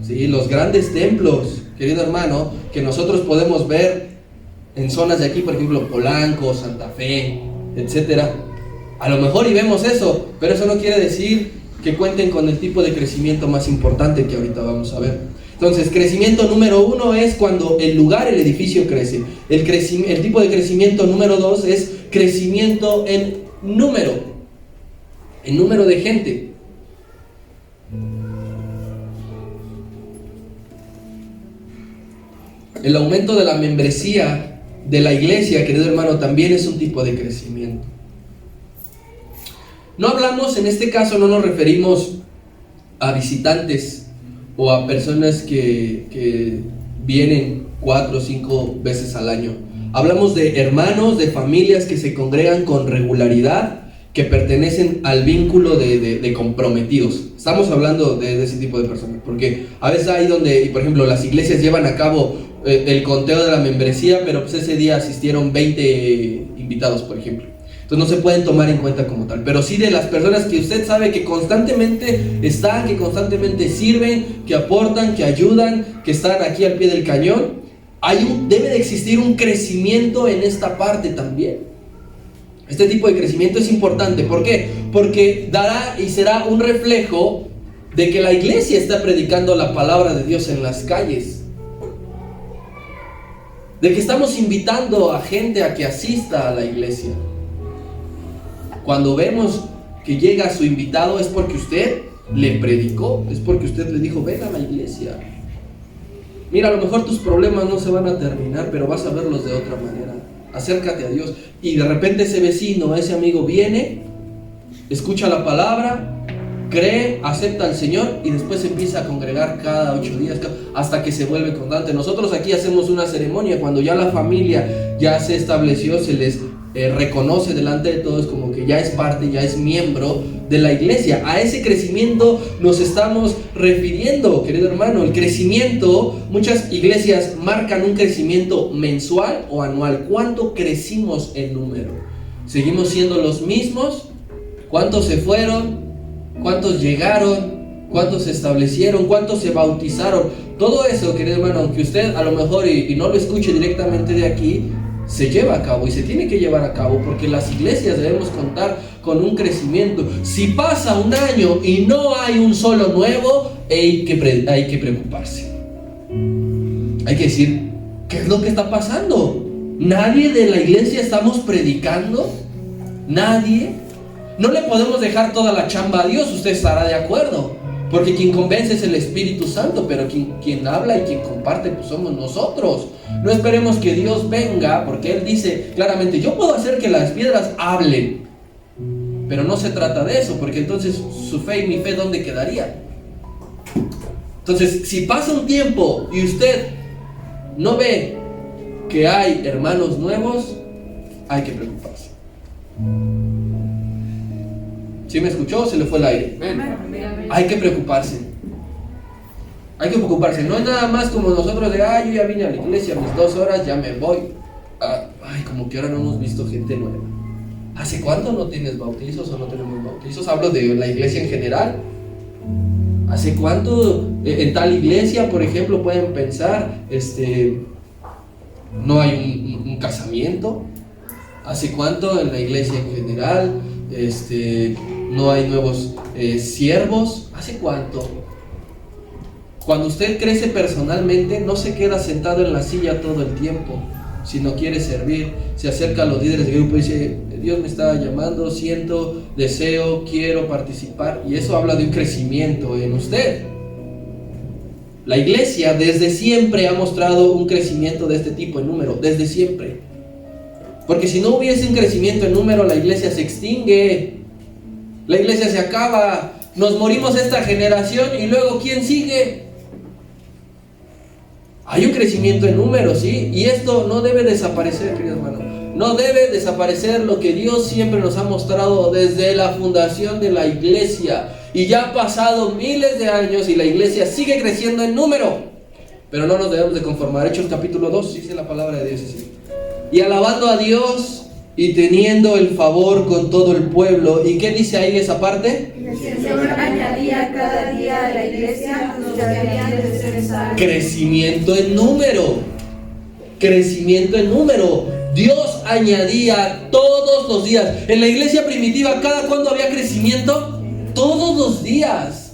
¿sí? Los grandes templos, querido hermano, que nosotros podemos ver en zonas de aquí, por ejemplo, Polanco, Santa Fe, etcétera. A lo mejor y vemos eso, pero eso no quiere decir que cuenten con el tipo de crecimiento más importante que ahorita vamos a ver. Entonces, crecimiento número 1 es cuando el lugar, el edificio crece. El tipo de crecimiento número 2 es crecimiento en número de gente. El aumento de la membresía de la iglesia, querido hermano, también es un tipo de crecimiento. No hablamos, en este caso no nos referimos a visitantes o a personas que vienen 4 o 5 veces al año. Hablamos de hermanos, de familias que se congregan con regularidad, que pertenecen al vínculo de comprometidos. Estamos hablando de ese tipo de personas, porque a veces hay donde, por ejemplo, las iglesias llevan a cabo el conteo de la membresía, pero pues ese día asistieron 20 invitados, por ejemplo. Entonces no se pueden tomar en cuenta como tal, pero sí de las personas que usted sabe que constantemente están, que constantemente sirven, que aportan, que ayudan, que están aquí al pie del cañón. Debe de existir un crecimiento en esta parte también. Este tipo de crecimiento es importante. ¿Por qué? Porque dará y será un reflejo de que la iglesia está predicando la palabra de Dios en las calles, de que estamos invitando a gente a que asista a la iglesia. Cuando vemos que llega su invitado es porque usted le predicó, es porque usted le dijo, ven a la iglesia. Mira, a lo mejor tus problemas no se van a terminar, pero vas a verlos de otra manera. Acércate a Dios. Y de repente ese vecino, ese amigo viene, escucha la palabra, cree, acepta al Señor y después empieza a congregar cada 8 días hasta que se vuelve constante. Nosotros aquí hacemos una ceremonia cuando ya la familia ya se estableció, se les reconoce delante de todos como que ya es parte, ya es miembro de la iglesia. A ese crecimiento nos estamos refiriendo, querido hermano. El crecimiento, muchas iglesias marcan un crecimiento mensual o anual. ¿Cuánto crecimos en número? ¿Seguimos siendo los mismos? ¿Cuántos se fueron? ¿Cuántos llegaron? ¿Cuántos se establecieron? ¿Cuántos se bautizaron? Todo eso, querido hermano, aunque usted a lo mejor y no lo escuche directamente de aquí, se lleva a cabo y se tiene que llevar a cabo, porque las iglesias debemos contar con un crecimiento. Si pasa un año y no hay un solo nuevo, hay que preocuparse. Hay que decir, ¿qué es lo que está pasando? ¿Nadie de la iglesia estamos predicando? ¿Nadie? No le podemos dejar toda la chamba a Dios, usted estará de acuerdo, porque quien convence es el Espíritu Santo, pero quien habla y quien comparte pues somos nosotros. No esperemos que Dios venga, porque Él dice claramente, yo puedo hacer que las piedras hablen, pero no se trata de eso, porque entonces su fe y mi fe, ¿dónde quedaría? Entonces, si pasa un tiempo y usted no ve que hay hermanos nuevos, hay que preocuparse. ¿Sí me escuchó o se le fue el aire? Hay que preocuparse. Hay que preocuparse. No es nada más como nosotros de, yo ya vine a la iglesia, mis 2 horas, ya me voy. Como que ahora no hemos visto gente nueva. ¿Hace cuánto no tienes bautizos o no tenemos bautizos? Hablo de la iglesia en general. ¿Hace cuánto en tal iglesia, por ejemplo, pueden pensar, No hay un casamiento. ¿Hace cuánto en la iglesia en general? No hay nuevos siervos. ¿Hace cuánto? Cuando usted crece personalmente, no se queda sentado en la silla todo el tiempo, sino quiere servir. Se acerca a los líderes del grupo y dice: Dios me está llamando, siento, deseo, quiero participar. Y eso habla de un crecimiento en usted. La iglesia desde siempre ha mostrado un crecimiento de este tipo en número, desde siempre. Porque si no hubiese un crecimiento en número, la iglesia se extingue, la iglesia se acaba, nos morimos esta generación y luego ¿quién sigue? Hay un crecimiento en número, ¿sí? Y esto no debe desaparecer, querido hermano. No debe desaparecer lo que Dios siempre nos ha mostrado desde la fundación de la iglesia. Y ya han pasado miles de años y la iglesia sigue creciendo en número. Pero no nos debemos de conformar. Hechos capítulo 2, dice la palabra de Dios así: y alabando a Dios y teniendo el favor con todo el pueblo. ¿Y qué dice ahí esa parte? El Señor añadía cada día a la iglesia los que habían de ser salvos. Crecimiento en número. Crecimiento en número. Dios añadía todos los días. En la iglesia primitiva, ¿cada cuándo había crecimiento? Todos los días.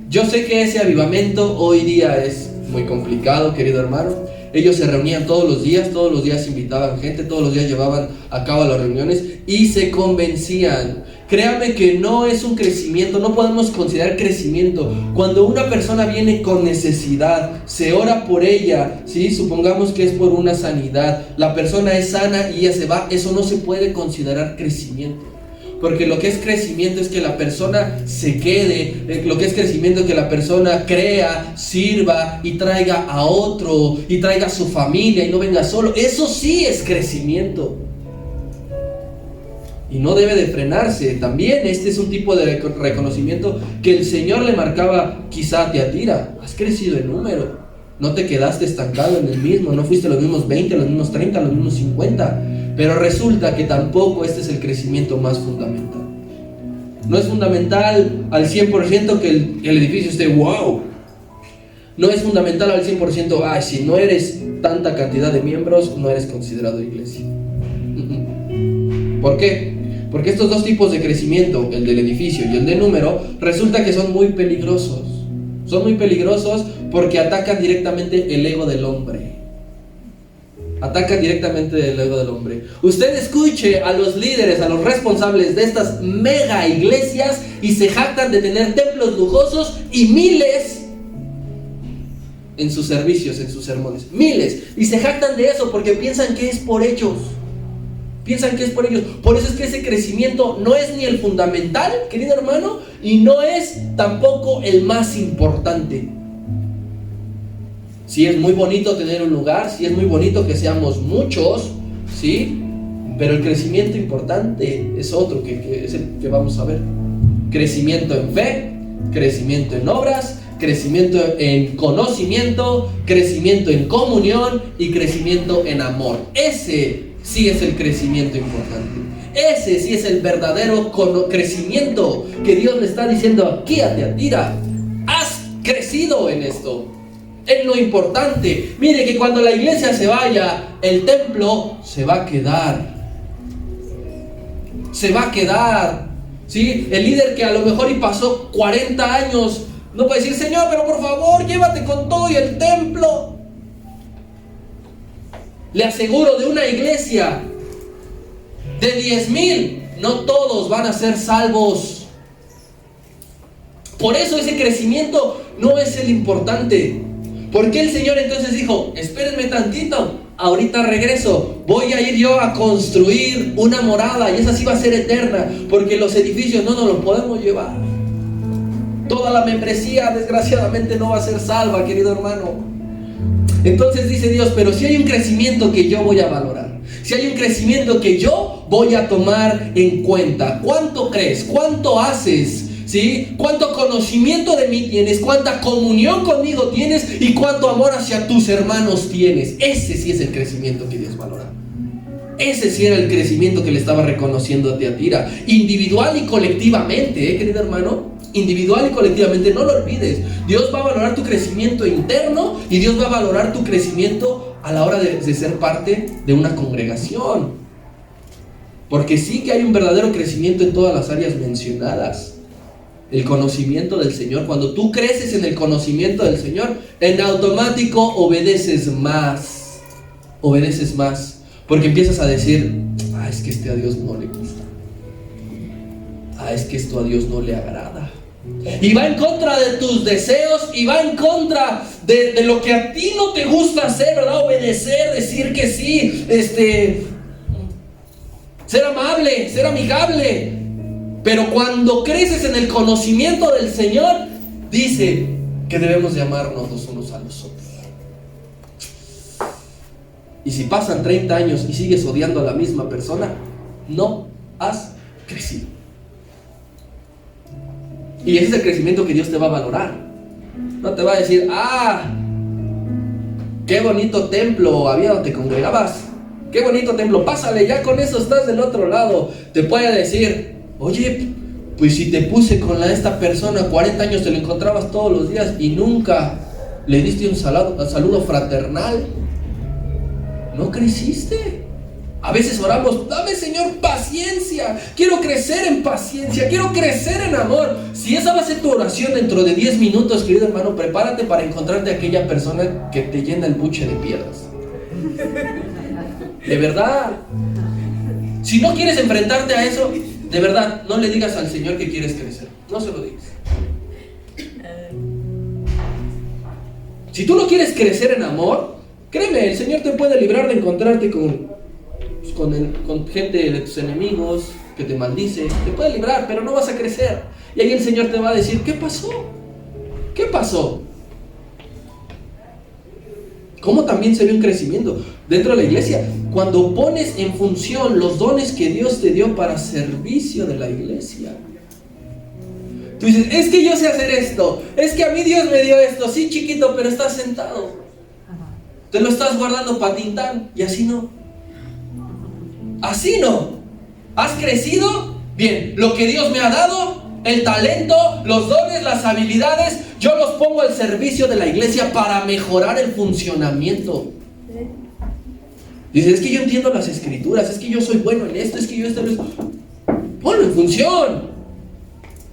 Yo sé que ese avivamiento hoy día es muy complicado, querido hermano. Ellos se reunían todos los días invitaban gente, todos los días llevaban a cabo las reuniones y se convencían. Créame que no es un crecimiento, no podemos considerar crecimiento. Cuando una persona viene con necesidad, se ora por ella, ¿sí? Supongamos que es por una sanidad, la persona es sana y ella se va, eso no se puede considerar crecimiento. Porque lo que es crecimiento es que la persona se quede, lo que es crecimiento es que la persona crea, sirva y traiga a otro, y traiga a su familia y no venga solo. Eso sí es crecimiento. Y no debe de frenarse. También este es un tipo de reconocimiento que el Señor le marcaba quizá a Tiatira. Has crecido en número, no te quedaste estancado en el mismo, no fuiste los mismos 20, los mismos 30, los mismos 50. Pero resulta que tampoco este es el crecimiento más fundamental. No es fundamental al 100% que el edificio esté wow. No es fundamental al 100%, si no eres tanta cantidad de miembros, no eres considerado iglesia. ¿Por qué? Porque estos dos tipos de crecimiento, el del edificio y el de número, resulta que son muy peligrosos. Son muy peligrosos porque atacan directamente el ego del hombre. Atacan directamente el ego del hombre. Usted escuche a los líderes, a los responsables de estas mega iglesias y se jactan de tener templos lujosos y miles en sus servicios, en sus sermones. Miles. Y se jactan de eso porque piensan que es por ellos. Piensan que es por ellos. Por eso es que ese crecimiento no es ni el fundamental, querido hermano, y no es tampoco el más importante. Sí, es muy bonito tener un lugar, sí es muy bonito que seamos muchos, sí, pero el crecimiento importante es otro, que es el que vamos a ver. Crecimiento en fe, crecimiento en obras, crecimiento en conocimiento, crecimiento en comunión y crecimiento en amor. Ese sí es el crecimiento importante. Ese sí es el verdadero crecimiento que Dios le está diciendo aquí a Tiatira. Has crecido en esto. Es lo importante. Mire que cuando la iglesia se vaya, el templo se va a quedar. Se va a quedar. ¿Sí? El líder que a lo mejor y pasó 40 años no puede decir: Señor, pero por favor, llévate con todo y el templo. Le aseguro, de una iglesia de 10,000, no todos van a ser salvos. Por eso ese crecimiento no es el importante. ¿Por qué el Señor entonces dijo: espérenme tantito, ahorita regreso, voy a ir yo a construir una morada y esa sí va a ser eterna, porque los edificios no nos los podemos llevar? Toda la membresía desgraciadamente no va a ser salva, querido hermano. Entonces dice Dios: pero si hay un crecimiento que yo voy a valorar, si hay un crecimiento que yo voy a tomar en cuenta. ¿Cuánto crees? ¿Cuánto haces? ¿Sí? ¿Cuánto conocimiento de mí tienes? ¿Cuánta comunión conmigo tienes? ¿Y cuánto amor hacia tus hermanos tienes? Ese sí es el crecimiento que Dios valora. Ese sí era el crecimiento que le estaba reconociendo a Tiatira, individual y colectivamente, querido hermano. individual y colectivamente. No lo olvides. Dios va a valorar tu crecimiento interno y Dios va a valorar tu crecimiento a la hora de ser parte de una congregación. Porque sí que hay un verdadero crecimiento en todas las áreas mencionadas. El conocimiento del Señor. Cuando tú creces en el conocimiento del Señor, en automático obedeces más. Obedeces más. Porque empiezas a decir, es que a Dios no le gusta. Es que esto a Dios no le agrada. Y va en contra de tus deseos y va en contra de lo que a ti no te gusta hacer, ¿verdad? Obedecer, decir que sí, ser amable, ser amigable. Pero cuando creces en el conocimiento del Señor, dice que debemos de amarnos los unos a los otros. Y si pasan 30 años y sigues odiando a la misma persona, no has crecido. Y ese es el crecimiento que Dios te va a valorar. No te va a decir, qué bonito templo había donde te congregabas. Qué bonito templo, pásale, ya con eso estás del otro lado. Te puede decir, oye, pues si te puse con esta persona 40 años, te lo encontrabas todos los días y nunca le diste un saludo fraternal. No creciste. A veces oramos, dame Señor paciencia, quiero crecer en paciencia, quiero crecer en amor. Si esa va a ser tu oración dentro de 10 minutos, querido hermano, prepárate para encontrarte a aquella persona que te llena el buche de piedras. De verdad. Si no quieres enfrentarte a eso, de verdad, no le digas al Señor que quieres crecer. No se lo digas. Si tú no quieres crecer en amor, créeme, el Señor te puede librar de encontrarte con gente de tus enemigos que te maldice. Te puede librar, pero no vas a crecer. Y ahí el Señor te va a decir, ¿qué pasó? ¿Qué pasó? ¿Cómo también se ve un crecimiento dentro de la iglesia? Cuando pones en función los dones que Dios te dio para servicio de la iglesia. Tú dices, es que yo sé hacer esto, es que a mí Dios me dio esto. Sí, chiquito, pero estás sentado. Te lo estás guardando para Tintán. Y así no. Así no. ¿Has crecido? Bien, lo que Dios me ha dado, el talento, los dones, las habilidades, yo los pongo al servicio de la iglesia para mejorar el funcionamiento. Dices, es que yo entiendo las escrituras, es que yo soy bueno en esto, es que yo esto. Ponlo en función.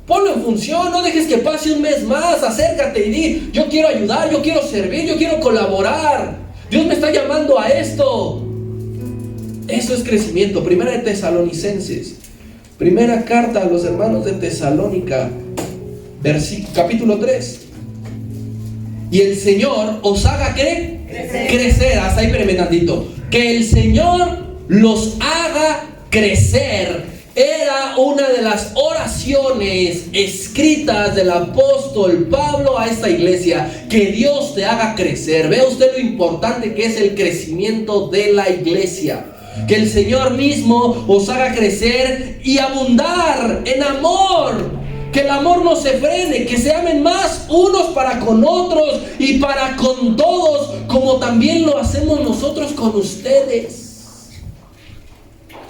Ponlo en función, no dejes que pase un mes más. Acércate y di, yo quiero ayudar, yo quiero servir, yo quiero colaborar. Dios me está llamando a esto. Eso es crecimiento. Primera de Tesalonicenses, primera carta a los hermanos de Tesalónica, capítulo 3. Y el Señor os haga crecer. Hasta ahí, espérame tantito. Que el Señor los haga crecer. Era una de las oraciones escritas del apóstol Pablo a esta iglesia. Que Dios te haga crecer. Vea usted lo importante que es el crecimiento de la iglesia. Que el Señor mismo os haga crecer y abundar en amor. Que el amor no se frene, que se amen más unos para con otros y para con todos, como también lo hacemos nosotros con ustedes.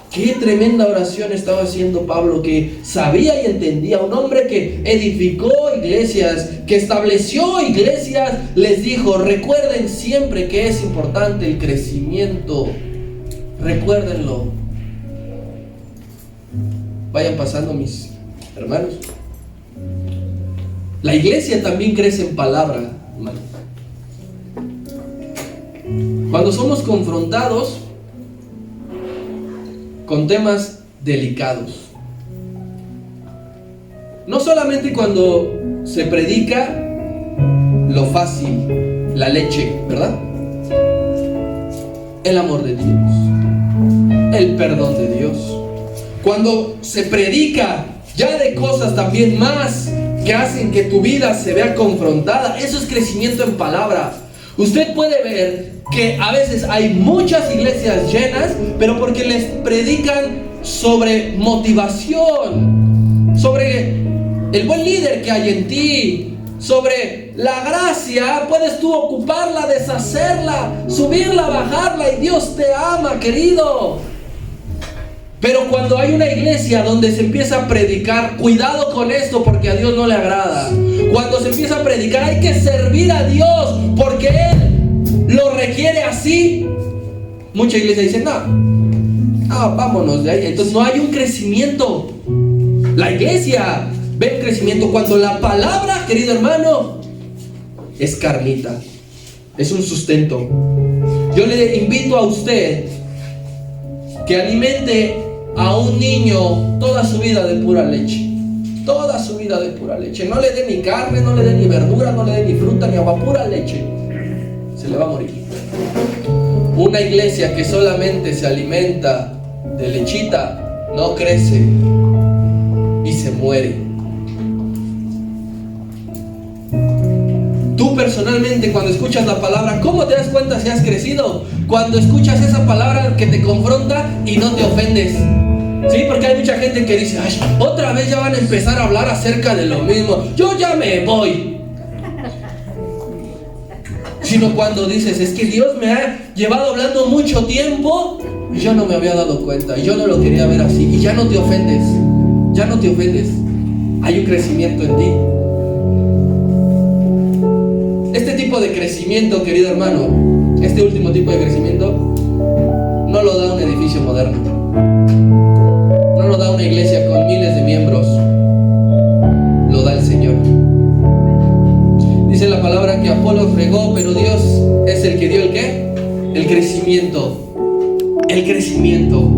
Qué tremenda oración estaba haciendo Pablo, que sabía y entendía. Un hombre que edificó iglesias, que estableció iglesias, les dijo, recuerden siempre que es importante el crecimiento. Recuérdenlo. Vayan pasando, mis hermanos. La iglesia también crece en palabra, hermano. Cuando somos confrontados con temas delicados, no solamente cuando se predica lo fácil, la leche, ¿verdad? El amor de Dios, el perdón de Dios. Cuando se predica ya de cosas también más que hacen que tu vida se vea confrontada, eso es crecimiento en palabra. Usted puede ver que a veces hay muchas iglesias llenas, pero porque les predican sobre motivación, sobre el buen líder que hay en ti, sobre la gracia. Puedes tú ocuparla, deshacerla, subirla, bajarla, y Dios te ama, querido. Pero cuando hay una iglesia donde se empieza a predicar, cuidado con esto porque a Dios no le agrada. Cuando se empieza a predicar, hay que servir a Dios porque Él lo requiere así. Mucha iglesia dice, no, vámonos de ahí. Entonces no hay un crecimiento. La iglesia ve un crecimiento cuando la palabra, querido hermano, es carnita, es un sustento. Yo le invito a usted que alimente a un niño toda su vida de pura leche. Toda su vida de pura leche. No le dé ni carne, no le dé ni verdura, no le dé ni fruta, ni agua, pura leche. Se le va a morir. Una iglesia que solamente se alimenta de lechita no crece y se muere. Tú personalmente, cuando escuchas la palabra, ¿cómo te das cuenta si has crecido? Cuando escuchas esa palabra que te confronta y no te ofendes. Sí, porque hay mucha gente que dice, ay, otra vez ya van a empezar a hablar acerca de lo mismo, yo ya me voy. Sino cuando dices, es que Dios me ha llevado hablando mucho tiempo y yo no me había dado cuenta, y yo no lo quería ver así, y ya no te ofendes, ya no te ofendes. Hay un crecimiento en ti. Este tipo de crecimiento, querido hermano, este último tipo de crecimiento, no lo da un edificio moderno, no lo da una iglesia con miles de miembros, lo da el Señor. Dice la palabra que Apolo fregó, pero Dios es el que dio el ¿qué? El crecimiento. El crecimiento.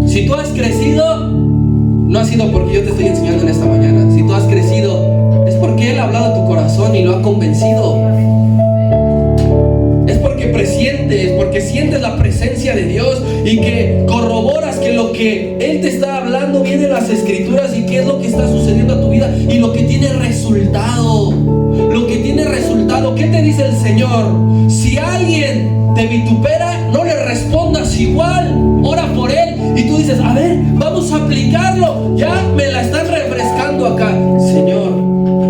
Si tú has crecido, no ha sido porque yo te estoy enseñando en esta mañana. Si tú has crecido, es porque Él ha hablado a tu corazón y lo ha convencido. Es porque presientes, porque sientes la presencia de Dios y que corroboras que lo que Él te está hablando viene de las Escrituras y qué es lo que está sucediendo a tu vida y lo que tiene resultado. Lo que tiene resultado. ¿Qué te dice el Señor? Si alguien te vitupera, no le respondas igual. Ora por él. Y tú dices, a ver, vamos a aplicarlo. Ya me la están refrescando acá. Señor,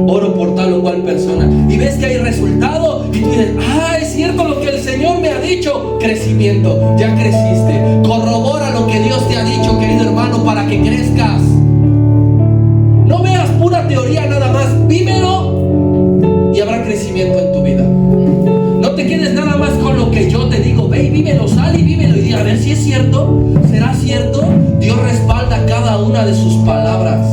oro por tal o cual persona. Y ves que hay resultado. Y tú dices, es cierto lo que el Señor me ha dicho. Crecimiento. Ya creciste. Corrobora lo que Dios te ha dicho, querido hermano, para que crezcas. No veas pura teoría nada más. Vívelo. Y habrá crecimiento en tu vida. No te quedes nada más con lo que yo te digo. Ve y vívelo, sal y vívelo. Y di, a ver si es cierto. ¿Será cierto? Dios respalda cada una de sus palabras.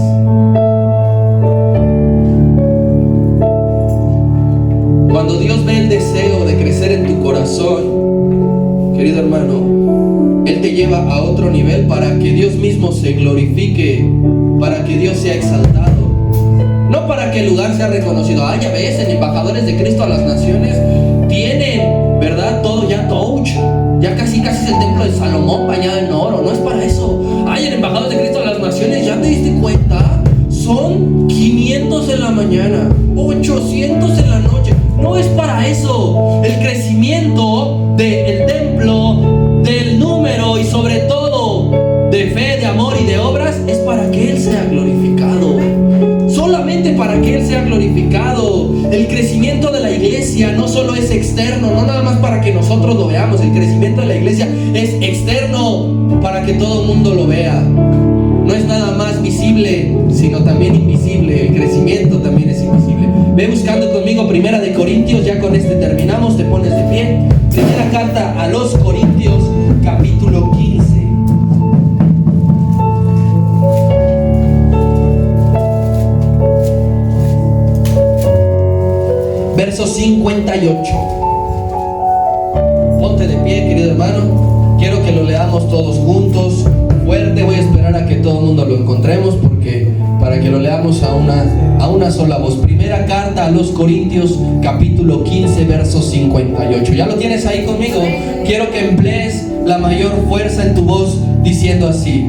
Cuando Dios ve el deseo de crecer en tu corazón, querido hermano, Él te lleva a otro nivel para que Dios mismo se glorifique, para que Dios sea exaltado. No para que el lugar sea reconocido. Ya ves, en Embajadores de Cristo a las Naciones tienen, ¿verdad? Todo ya touch. Ya casi es el templo de Salomón bañado en oro. No es para eso. En Embajadores de Cristo a las Naciones, ¿ya te diste cuenta? Son 500 en la mañana, 800 en la noche. No es para eso. El crecimiento del templo, del número y sobre todo de fe, de amor y de obras es para que Él sea glorificado. Solamente para que Él sea glorificado. El crecimiento de la iglesia no solo es externo, no nada más para que nosotros lo veamos. El crecimiento de la iglesia es externo para que todo el mundo lo vea. No es nada más visible, sino también invisible. El crecimiento también es invisible. Ve buscando conmigo 1 Corintios, ya con este terminamos, te pones de pie. Primera carta a los Corintios, capítulo 15. Verso 58. Ponte de pie, querido hermano. Quiero que lo leamos todos juntos, fuerte. Voy a esperar a que todo el mundo lo encontremos para que lo leamos a una sola voz. Primera carta a los Corintios, capítulo 15, verso 58. ¿Ya lo tienes ahí conmigo? Quiero que emplees la mayor fuerza en tu voz diciendo así: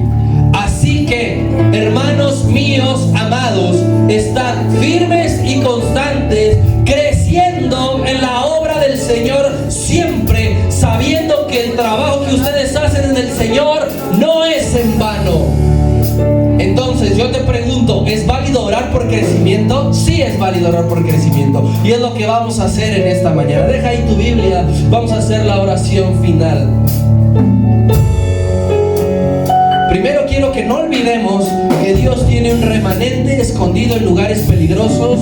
así que, hermanos míos amados, estad firmes y constantes, creciendo en la obra del Señor siempre, sabiendo que el trabajo que ustedes hacen en el Señor no es en vano. Entonces yo te pregunto, ¿es válido orar por crecimiento? Sí, es válido orar por crecimiento. Y es lo que vamos a hacer en esta mañana. Deja ahí tu Biblia, vamos a hacer la oración final. Primero quiero olvidemos que Dios tiene un remanente escondido en lugares peligrosos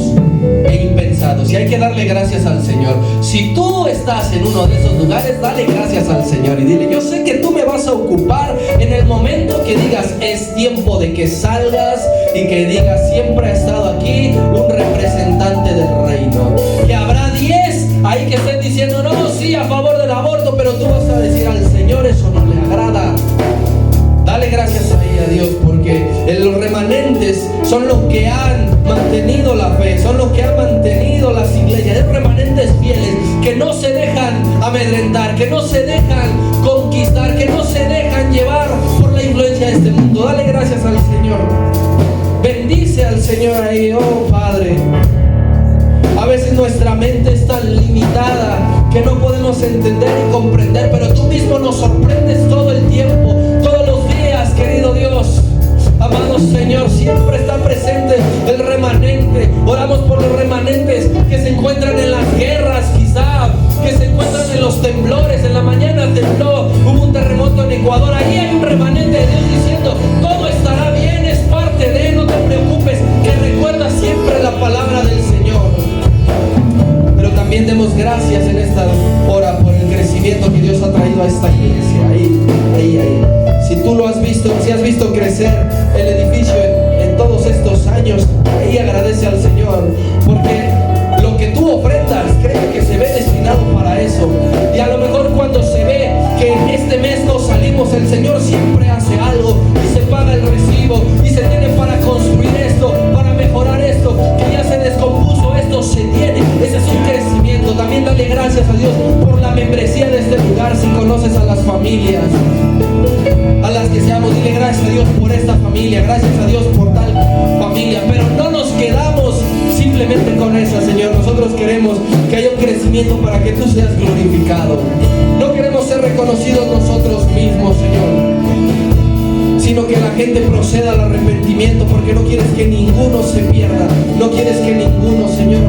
e impensados. Y hay que darle gracias al Señor. Si tú estás en uno de esos lugares, dale gracias al Señor y dile: yo sé que tú me vas a ocupar en el momento que digas es tiempo de que salgas, y que digas siempre ha estado aquí un representante del reino. Que habrá 10 ahí que estén diciendo no, sí, a favor del aborto, pero tú vas a decir al Señor eso no le agrada. Dale gracias ahí a Dios, porque los remanentes son los que han mantenido la fe, son los que han mantenido las iglesias, los remanentes fieles, que no se dejan amedrentar, que no se dejan conquistar, que no se dejan llevar por la influencia de este mundo. Dale gracias al Señor. Bendice al Señor ahí, oh Padre. A veces nuestra mente es tan limitada que no podemos entender y comprender, pero tú mismo nos sorprendes todo el tiempo, todos los días, querido Dios. Amado Señor, siempre está presente el remanente. Oramos por los remanentes que se encuentran en las guerras, quizá, que se encuentran en los temblores. En la mañana tembló, hubo un terremoto en Ecuador. Ahí hay un remanente de Dios diciendo: todo estará bien, es parte de, no te preocupes, que recuerda siempre la palabra del Señor. Pero también demos gracias en esta hora por el crecimiento que Dios ha traído a esta iglesia. Ahí. Si tú lo has visto, si has visto crecer el edificio en todos estos años, ahí agradece al Señor, porque lo que tú ofrendas, cree que se ve destinado para eso. Y a lo mejor cuando se ve que en este mes no salimos, el Señor siempre hace algo y se paga el recibo y se tiene para construir esto, para mejorar esto, que ya se descompuso, esto se tiene. Ese es un crecimiento. También dale gracias a Dios por la membresía de este lugar. Si conoces a las familias a las que seamos, dile gracias a Dios por esta familia, gracias a Dios por tal familia. Pero no nos quedamos simplemente con esa, Señor. Nosotros queremos que haya un crecimiento para que tú seas glorificado. No queremos ser reconocidos nosotros mismos, Señor, sino que la gente proceda al arrepentimiento, porque no quieres que ninguno se pierda, no quieres que ninguno, Señor.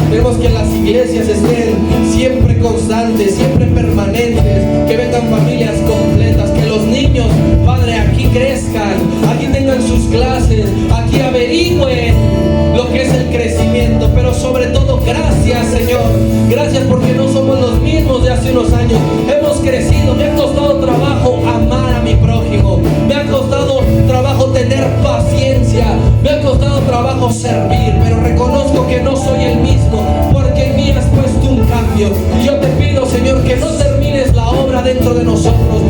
Queremos que las iglesias estén siempre constantes, siempre permanentes, que vengan familias completas, que los niños, Padre, aquí crezcan, aquí tengan sus clases, aquí averigüen lo que es el crecimiento. Pero sobre todo, gracias, Señor, gracias porque no somos los mismos de hace unos años. Hemos crecido. Me ha costado trabajo amar a mi prójimo, me ha costado trabajo tener paciencia, me ha costado trabajo servir, pero reconozco que no soy el mismo, porque en mí has puesto un cambio. Y yo te pido, Señor, que no termines la obra dentro de nosotros,